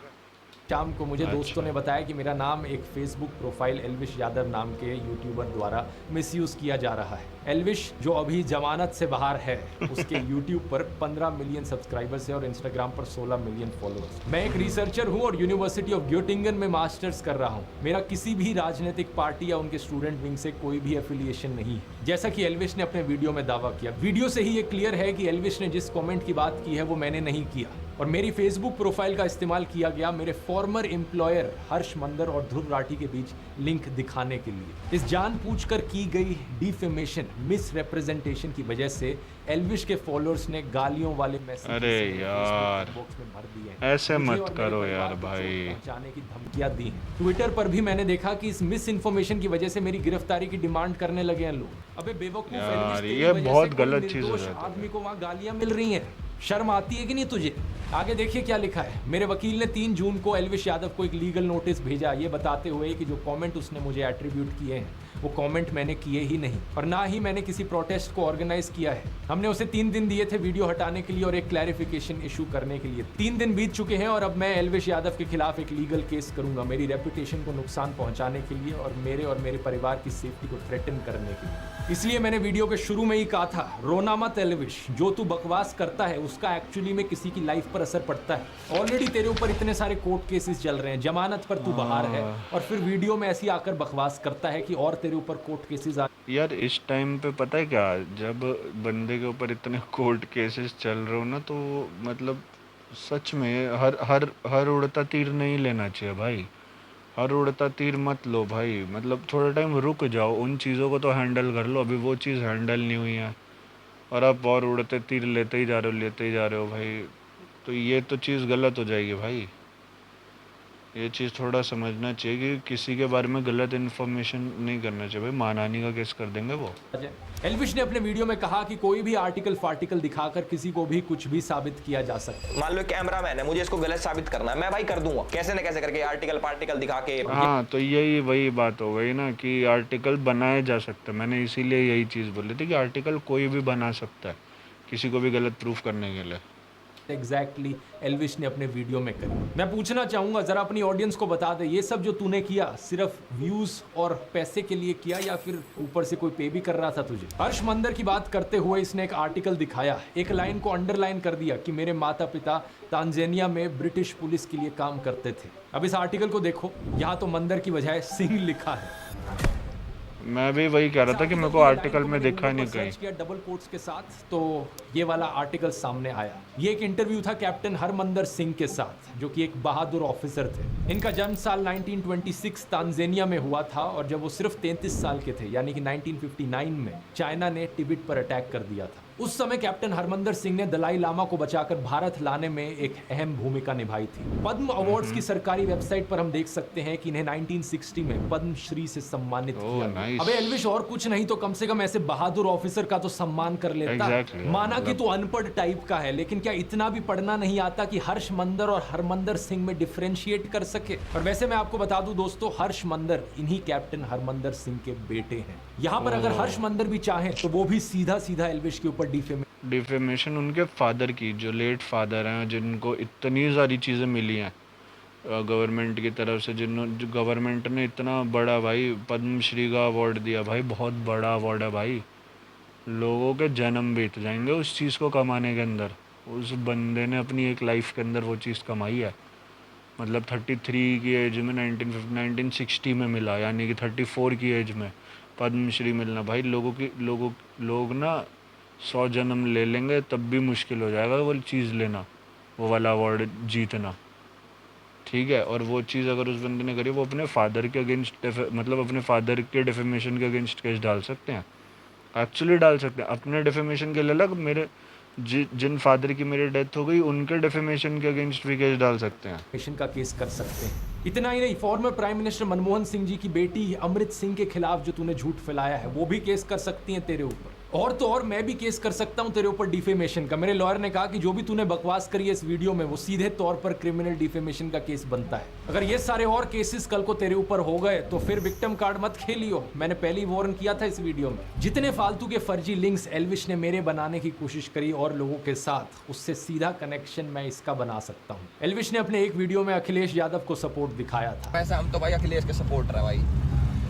Speaker 3: शाम को मुझे दोस्तों ने बताया कि मेरा नाम एक फेसबुक प्रोफाइल एल्विश यादव नाम के यूट्यूबर द्वारा मिसयूज किया जा रहा है। एल्विश जो अभी जमानत से बाहर है, उसके यूट्यूब पर 15 मिलियन सब्सक्राइबर्स है और इंस्टाग्राम पर 16 मिलियन फॉलोअर्स। मैं एक रिसर्चर हूं और यूनिवर्सिटी ऑफ ग्योटिंगन में मास्टर्स कर रहा हूं। मेरा किसी भी राजनीतिक पार्टी या उनके स्टूडेंट विंग से कोई भी एफिलिएशन नहीं है, जैसा कि एल्विश ने अपने वीडियो में दावा किया। वीडियो से ही ये क्लियर है कि एल्विश ने जिस कॉमेंट की बात की है वो मैंने नहीं किया और मेरी फेसबुक प्रोफाइल का इस्तेमाल किया गया मेरे फॉर्मर एम्प्लॉयर हर्ष मंदर और ध्रुव राठी के बीच लिंक दिखाने के लिए। इस जानबूझकर की गई डिफेमेशन, मिस रिप्रेजेंटेशन की वजह से एल्विश के फॉलोअर्स ने गालियों वाले मैसेज
Speaker 1: अरे यार
Speaker 3: बॉक्स में भर दिए।
Speaker 1: ऐसे मत करो यार भाई,
Speaker 3: जाने की धमकियां दी हैं। ट्विटर पर भी मैंने देखा कि इस मिस इन्फॉर्मेशन की वजह से मेरी गिरफ्तारी की डिमांड करने लगे हैं लोग। अबे बेवकूफ
Speaker 1: यार, ये बहुत गलत चीज है।
Speaker 3: आदमी को वहाँ गालियां मिल रही हैं, शर्म आती है कि नहीं तुझे? आगे देखिए क्या लिखा है। मेरे वकील ने 3 जून को एल्विश यादव को एक लीगल नोटिस भेजा, ये बताते हुए कि जो कमेंट उसने मुझे एट्रीब्यूट किए हैं वो कमेंट मैंने किए ही नहीं और ना ही मैंने किसी प्रोटेस्ट को ऑर्गेनाइज किया है। हमने उसे 3 दिन दिए थे वीडियो हटाने के लिए और एक क्लैरिफिकेशन इशू करने के लिए। 3 दिन बीत चुके हैं और अब मैं एल्विश यादव के खिलाफ एक लीगल केस करूंगा, मेरी रेपुटेशन को नुकसान पहुंचाने के लिए और मेरे परिवार की सेफ्टी को थ्रेटन करने के लिए। इसलिए मैंने वीडियो के शुरू में ही कहा था, रोना मत एल्विश, जो तू बकवास करता है उसका एक्चुअली में किसी की लाइफ पर असर पड़ता है। ऑलरेडी तेरे ऊपर इतने सारे कोर्ट केसेस चल रहे हैं, जमानत पर तू बाहर है और फिर वीडियो में ऐसी आकर बकवास करता है कि और तेरे ऊपर कोर्ट केसेस
Speaker 1: यार इस टाइम पे पता है क्या, जब बंदे के ऊपर इतने कोर्ट केसेस चल रहे हो ना, तो मतलब सच में हर उड़ता तीर नहीं लेना चाहिए भाई। हर उड़ता तीर मत लो भाई, मतलब थोड़ा टाइम रुक जाओ, उन चीज़ों को तो हैंडल कर लो। अभी वो चीज़ हैंडल नहीं हुई है और आप और उड़ते तीर लेते ही जा रहे हो भाई, तो ये तो चीज़ गलत हो जाएगी भाई। ये चीज़ थोड़ा समझना चाहिए कि किसी के बारे में गलत इन्फॉर्मेशन नहीं करना चाहिए भाई, मानहानि का केस कर देंगे वो।
Speaker 3: एल्विश ने अपने वीडियो में कहा कि कोई भी आर्टिकल दिखाकर किसी को भी कुछ भी साबित किया जा सकता है।
Speaker 2: मान लो कैमरामैन है, मुझे इसको गलत साबित करना है, मैं भाई कर दूंगा कैसे न कैसे करके आर्टिकल दिखा के।
Speaker 1: हाँ तो यही वही बात हो गई ना कि आर्टिकल बनाया जा सकता है। मैंने इसीलिए यही चीज़ बोली थी कि आर्टिकल कोई भी बना सकता है किसी को भी गलत प्रूफ करने के लिए।
Speaker 3: एग्जैक्टली एल्विश ने अपने वीडियो में करी। मैं पूछना चाहूंगा जरा अपनी ऑडियंस को बता दे, ये सब जो तूने किया सिर्फ व्यूज और पैसे के लिए किया या फिर ऊपर से कोई पे भी कर रहा था तुझे? हर्ष मंदर की बात करते हुए इसने एक आर्टिकल दिखाया, एक लाइन को अंडरलाइन कर दिया कि मेरे माता पिता तांजानिया में ब्रिटिश पुलिस के लिए काम करते थे। अब इस आर्टिकल को देखो, यहाँ तो मंदर की बजाय सिंह लिखा है।
Speaker 1: मैं भी वही कह रहा था कि मेरे को आर्टिकल में देखा नहीं कहीं।
Speaker 3: किया डबल कोट्स के साथ, तो ये वाला आर्टिकल सामने आया। ये एक इंटरव्यू था कैप्टन हरमंदर सिंह के साथ, जो कि एक बहादुर ऑफिसर थे। इनका जन्म साल 1926 तांजानिया में हुआ था और जब वो सिर्फ 33 साल के थे, यानी कि 1959 में चाइना ने तिब्बत पर अटैक कर दिया था। उस समय कैप्टन हरमंदर सिंह ने दलाई लामा को बचाकर भारत लाने में एक अहम भूमिका निभाई थी। पद्म अवार्ड्स की सरकारी वेबसाइट पर हम देख सकते हैं कि इन्हें 1960 में पद्म श्री से सम्मानित किया गया। अबे एल्विश, और कुछ नहीं तो कम से कम ऐसे बहादुर ऑफिसर का तो सम्मान कर लेता। माना कि तू अनपढ़ टाइप का है, लेकिन क्या इतना भी पढ़ना नहीं आता कि हर्ष मंदर और हरमंदर सिंह में डिफरेंशिएट कर सके? और वैसे मैं आपको बता दूं दोस्तों, हर्ष मंदर इन्हीं कैप्टन हरमंदर सिंह के बेटे हैं। यहाँ पर अगर हर्ष मंदर भी चाहें तो वो भी सीधा सीधा एल्विश के ऊपर
Speaker 1: डिफेमेशन उनके फादर की, जो लेट फादर हैं, जिनको इतनी सारी चीज़ें मिली हैं गवर्नमेंट की तरफ से, जो गवर्नमेंट ने इतना बड़ा भाई पद्मश्री का अवार्ड दिया। भाई बहुत बड़ा अवार्ड है भाई, लोगों के जन्म बीत जाएंगे उस चीज़ को कमाने के अंदर। उस बंदे ने अपनी एक लाइफ के अंदर वो चीज़ कमाई है। मतलब 33 की एज में 1960 में मिला, यानी कि 34 की एज में पद्मश्री मिलना। भाई लोग ना 100 जन्म ले लेंगे तब भी मुश्किल हो जाएगा वो चीज़ लेना, वो वाला अवार्ड जीतना। ठीक है, और वो चीज़ अगर उस बंदे ने करी, वो अपने फादर के अगेंस्ट, मतलब अपने फादर के डिफेमेशन के अगेंस्ट केस डाल सकते हैं, एक्चुअली डाल सकते हैं। अपने डिफेमेशन के लिए अलग, मेरे जिन फादर की मेरी डेथ हो गई उनके डिफेमेशन के अगेंस्ट भी केस डाल सकते हैं।
Speaker 3: का केस कर सकते हैं। इतना ही नहीं, former prime minister Manmohan Singh ji की बेटी अमृत सिंह के खिलाफ जो तूने झूठ फैलाया है, वो भी केस कर सकती हैं तेरे ऊपर। और तो और मैं भी केस कर सकता हूं तेरे ऊपर डिफेमेशन का। मेरे लॉयर ने कहा कि जो भी तूने बकवास करी है इस वीडियो में, वो सीधे तौर पर क्रिमिनल डिफेमेशन का केस बनता है। अगर ये सारे और केसेस कल को तेरे ऊपर हो गए तो फिर विक्टिम कार्ड मत खेलियो। मैंने पहले ही वार्न किया था इस वीडियो में। जितने फालतू के फर्जी लिंक्स एल्विश ने मेरे बनाने की कोशिश करी और लोगों के साथ, उससे सीधा कनेक्शन मैं इसका बना सकता हूँ। एल्विश ने अपने एक वीडियो में अखिलेश यादव को सपोर्ट दिखाया था।
Speaker 4: वैसे हम तो भाई अखिलेश के सपोर्टर है भाई,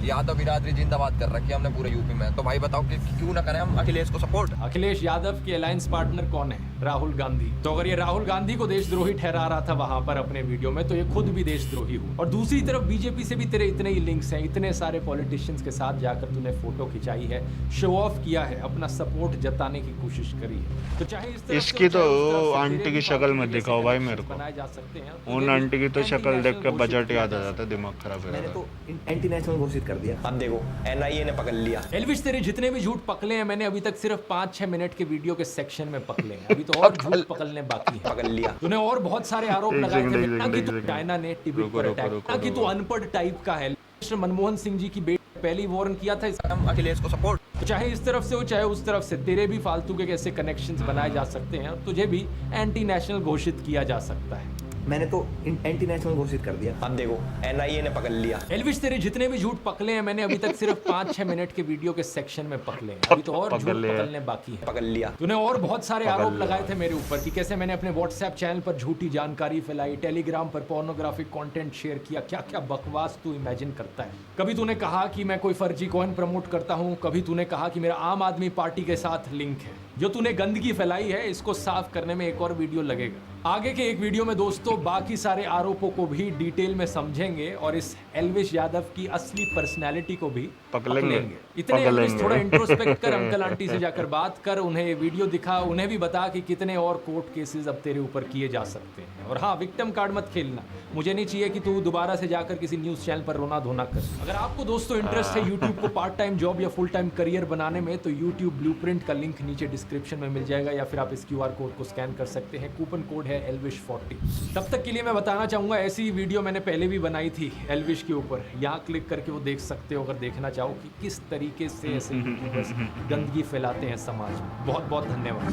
Speaker 4: यादव बिरादरी जिंदाबाद कर रखी है हमने पूरे यूपी में। तो भाई बताओ कि क्यों ना करें हम अखिलेश को सपोर्ट।
Speaker 3: अखिलेश यादव के अलायंस पार्टनर कौन है? राहुल गांधी। तो अगर ये राहुल गांधी को देशद्रोही ठहरा रहा था वहां पर अपने वीडियो में, तो ये खुद भी देशद्रोही हुआ। और दूसरी तरफ बीजेपी से भी तेरे इतने ही लिंक्स हैं, इतने सारे पॉलिटिशियंस के साथ जाकर तूने फोटो खिंचाई है, शो ऑफ किया है, अपना सपोर्ट जताने की कोशिश करी है। तो चाहे
Speaker 1: इसकी तो आंटी की शक्ल मत दिखाओ भाई मेरे को,
Speaker 3: बनाए जा सकते हैं।
Speaker 1: उन आंटी की तो शक्ल देख कर बजट याद आ जाता है, दिमाग खराब हो जाता है।
Speaker 2: तो एंटी नेशनल घोषित कर दिया। अब देखो एनआईए ने पकड़ लिया।
Speaker 3: एल्विश, तेरे जितने भी झूठ पकड़े हैं मैंने अभी तक सिर्फ 5-6 मिनट के वीडियो के सेक्शन में पकड़े हैं। अभी तो और झूठ पकड़ने बाकी है।
Speaker 2: पकड़ लिया।
Speaker 3: तूने और बहुत सारे आरोप लगाए थे ना कि तू चाइना ने तिब्बत पर अटैक, ना कि तू अनपढ़ टाइप का है। मनमोहन सिंह जी की बेटी पहले ही वार्न किया था
Speaker 4: हम अखिलेश को सपोर्ट।
Speaker 3: तो चाहे इस तरफ से हो चाहे उस तरफ से, तेरे भी फालतू के कैसे कनेक्शंस बनाए जा सकते हैं, तुझे भी एंटी नेशनल घोषित किया जा सकता है।
Speaker 2: मैंने तो एंटी नेशनल घोषित कर दिया। अब देखो एनआईए ने पकड़ लिया।
Speaker 3: एल्विश, तेरे जितने भी झूठ पकड़े हैं मैंने अभी तक सिर्फ 5-6 मिनट के वीडियो के सेक्शन में पकड़े हैं। अभी तो और झूठ पकड़ने बाकी है।
Speaker 2: पकड़ लिया।
Speaker 3: तूने और बहुत सारे आरोप लगाए थे मेरे ऊपर कि कैसे मैंने अपने व्हाट्सएप चैनल पर झूठी जानकारी फैलाई, टेलीग्राम पर पोर्नोग्राफिक कंटेंट शेयर किया। क्या क्या बकवास तू इमेजिन करता है। कभी तूने कहा कि मैं कोई फर्जी कॉइन प्रमोट करता हूं, कभी तूने कहा कि मेरा आम आदमी पार्टी के साथ लिंक है। जो तूने गंदगी फैलाई है, इसको साफ करने में एक और वीडियो लगेगा। आगे के एक वीडियो में दोस्तों बाकी सारे आरोपों को भी डिटेल में समझेंगे और इस एल्विश यादव की असली पर्सनैलिटी को भी पकड़ेंगे। इतने एल्विश, थोड़ा इंट्रोस्पेक्ट कर, अंकल आंटी से जाकर बात कर, उन्हें वीडियो दिखा, उन्हें भी बता कि कितने और कोर्ट केसेस अब तेरे ऊपर किए जा सकते हैं। और हाँ, विक्टिम कार्ड मत खेलना। मुझे नहीं चाहिए कि तू दोबारा से जाकर किसी न्यूज चैनल पर रोना धोना कर। अगर आपको दोस्तों इंटरेस्ट है यूट्यूब को पार्ट टाइम जॉब या फुल टाइम करियर बनाने में, तो यूट्यूब ब्लूप्रिंट का लिंक नीचे डिस्क्रिप्शन में मिल जाएगा, या फिर आप इस QR कोड को स्कैन कर सकते हैं। कूपन कोड है ELVISH40। तब तक के लिए मैं बताना चाहूंगा, ऐसी वीडियो मैंने पहले भी बनाई थी एल्विश के ऊपर, यहाँ क्लिक करके वो देख सकते हो अगर देखना चाहो कि किस तरीके से ऐसे यूट्यूबर्स गंदगी फैलाते हैं समाज में। बहुत बहुत धन्यवाद।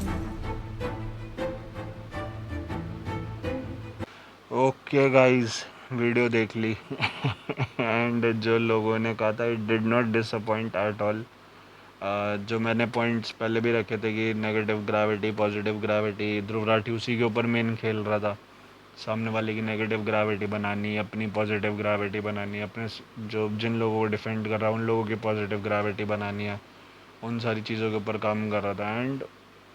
Speaker 1: ओके गाइस, वीडियो देख ली एंड जो लोगों ने कहा था it did not disappoint at all. जो मैंने पॉइंट्स पहले भी रखे थे कि negative gravity, positive gravity, Dhruv Rathee उसी के ऊपर मेन खेल रहा था। सामने वाले की नेगेटिव ग्रेविटी बनानी, अपनी पॉजिटिव ग्रेविटी बनानी, अपने जो जिन लोगों को डिफेंड कर रहा है उन लोगों की पॉजिटिव ग्रेविटी बनानी है, उन सारी चीज़ों के ऊपर काम कर रहा था। एंड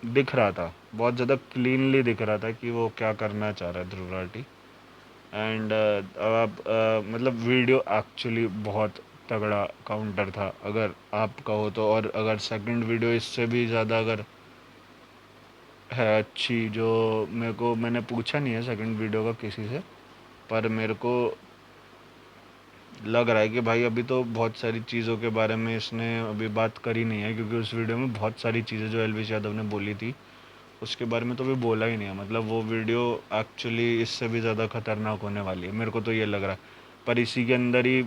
Speaker 1: दिख रहा था, बहुत ज़्यादा क्लीनली दिख रहा था कि वो क्या करना चाह रहा है ध्रुव राठी। एंड मतलब वीडियो एक्चुअली बहुत तगड़ा काउंटर था अगर आप कहो तो। और अगर सेकंड वीडियो इससे भी ज़्यादा अगर है अच्छी, जो मैंने पूछा नहीं है सेकंड वीडियो का किसी से, पर मेरे को लग रहा है कि भाई अभी तो बहुत सारी चीज़ों के बारे में इसने अभी बात करी नहीं है, क्योंकि उस वीडियो में बहुत सारी चीज़ें जो एलविश यादव ने बोली थी उसके बारे में तो अभी बोला ही नहीं है। मतलब वो वीडियो एक्चुअली इससे भी ज़्यादा खतरनाक होने वाली है, मेरे को तो ये लग रहा है। पर इसी के अंदर ही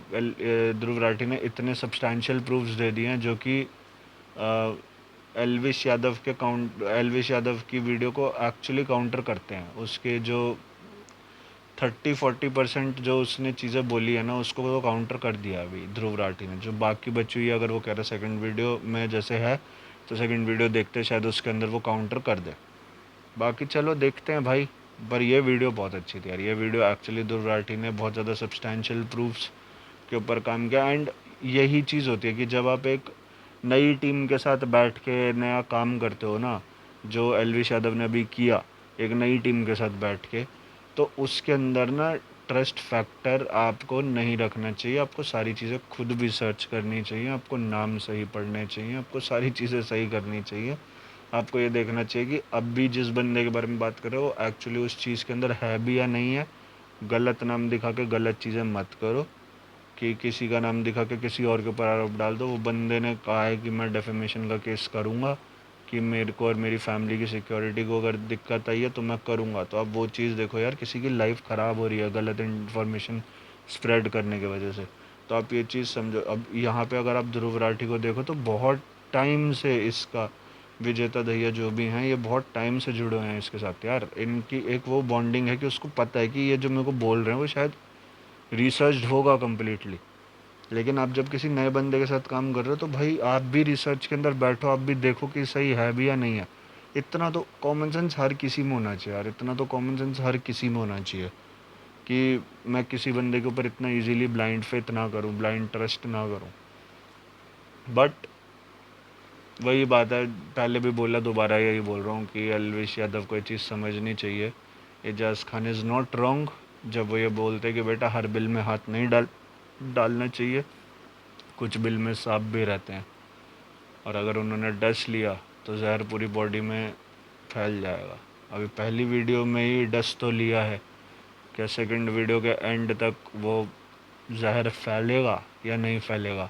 Speaker 1: ध्रुव राठी ने इतने सब्सटैंशियल प्रूफ्स दे दिए हैं जो कि एलविश यादव की वीडियो को एक्चुअली काउंटर करते हैं। उसके जो 30-40% जो उसने चीज़ें बोली है ना, उसको वो काउंटर कर दिया अभी ध्रुव राठी ने। जो बाकी बची हुई है, अगर वो कह रहा सेकंड वीडियो में जैसे है तो सेकंड वीडियो देखते शायद उसके अंदर वो काउंटर कर दे। बाकी चलो देखते हैं भाई। पर ये वीडियो बहुत अच्छी थी यार। ये वीडियो एक्चुअली ध्रुव राठी ने बहुत ज़्यादा सब्सटैंशियल प्रूफ्स के ऊपर काम किया। एंड यही चीज़ होती है कि जब आप एक नई टीम के साथ बैठ के नया काम करते हो ना, जो एलविश यादव ने अभी किया एक नई टीम के साथ बैठ के, तो उसके अंदर ना ट्रस्ट फैक्टर आपको नहीं रखना चाहिए। आपको सारी चीज़ें खुद भी सर्च करनी चाहिए, आपको नाम सही पढ़ने चाहिए, आपको सारी चीज़ें सही करनी चाहिए। आपको ये देखना चाहिए कि अब भी जिस बंदे के बारे में बात कर रहे हो वो एक्चुअली उस चीज़ के अंदर है भी या नहीं है। गलत नाम दिखा के गलत चीज़ें मत करो कि किसी का नाम दिखा के किसी और के ऊपर आरोप डाल दो। वो बंदे ने कहा है कि मैं डेफेमेशन का केस करूँगा, कि मेरे को और मेरी फैमिली की सिक्योरिटी को अगर दिक्कत आई है तो मैं करूँगा। तो अब वो चीज़ देखो यार, किसी की लाइफ ख़राब हो रही है गलत इन्फॉर्मेशन स्प्रेड करने की वजह से। तो आप ये चीज़ समझो। अब यहाँ पे अगर आप ध्रुव राठी को देखो तो बहुत टाइम से इसका विजेता दहिया जो भी हैं ये बहुत टाइम से जुड़े हुए हैं इसके साथ यार। इनकी एक वो बॉन्डिंग है कि उसको पता है कि ये जो मेरे को बोल रहे हैं वो शायद रिसर्च होगा कम्प्लीटली। लेकिन आप जब किसी नए बंदे के साथ काम कर रहे हो तो भाई आप भी रिसर्च के अंदर बैठो, आप भी देखो कि सही है भी या नहीं है। इतना तो कॉमन सेंस हर किसी में होना चाहिए यार, इतना तो कॉमन सेंस हर किसी में होना चाहिए कि मैं किसी बंदे के ऊपर इतना इजीली ब्लाइंड फेथ ना करूं, ब्लाइंड ट्रस्ट ना करूं। बट वही बात है, पहले भी बोला दोबारा यही बोल रहा हूँ कि एलविश यादव को ये चीज़ समझनी चाहिए। Ajaz Khan is not wrong जब वो ये बोलते कि बेटा हर बिल में हाथ नहीं डालना चाहिए, कुछ बिल में सांप भी रहते हैं, और अगर उन्होंने डस्ट लिया तो जहर पूरी बॉडी में फैल जाएगा। अभी पहली वीडियो में ही डस्ट तो लिया है, क्या सेकंड वीडियो के एंड तक वो जहर फैलेगा या नहीं फैलेगा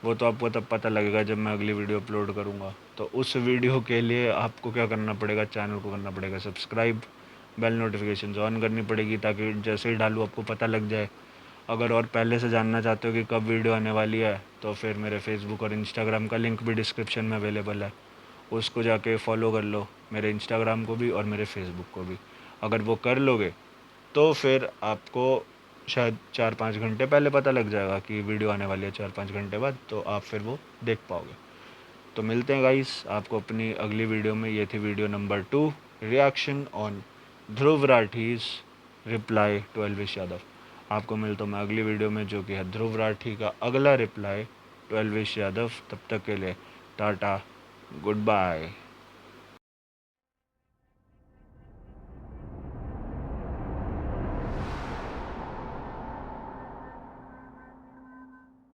Speaker 1: वो तो आपको तब पता लगेगा जब मैं अगली वीडियो अपलोड करूँगा। तो उस वीडियो के लिए आपको क्या करना पड़ेगा, चैनल को करना पड़ेगा सब्सक्राइब, बेल नोटिफिकेशन ऑन करनी पड़ेगी ताकि जैसे ही डालूँ आपको पता लग जाए। अगर और पहले से जानना चाहते हो कि कब वीडियो आने वाली है तो फिर मेरे फेसबुक और इंस्टाग्राम का लिंक भी डिस्क्रिप्शन में अवेलेबल है, उसको जाके फॉलो कर लो, मेरे इंस्टाग्राम को भी और मेरे फेसबुक को भी। अगर वो कर लोगे तो फिर आपको शायद 4-5 घंटे पहले पता लग जाएगा कि वीडियो आने वाली है 4-5 घंटे बाद, तो आप फिर वो देख पाओगे। तो मिलते हैं गाइस आपको अपनी अगली वीडियो में। ये थी video number 2, reaction on Dhruv Rathee's reply to Elvish Yadav. आपको मिलता हूँ मैं अगली वीडियो में जो कि है ध्रुव राठी का अगला रिप्लाई टू एलविश यादव। तब तक के लिए टाटा, गुड बाय।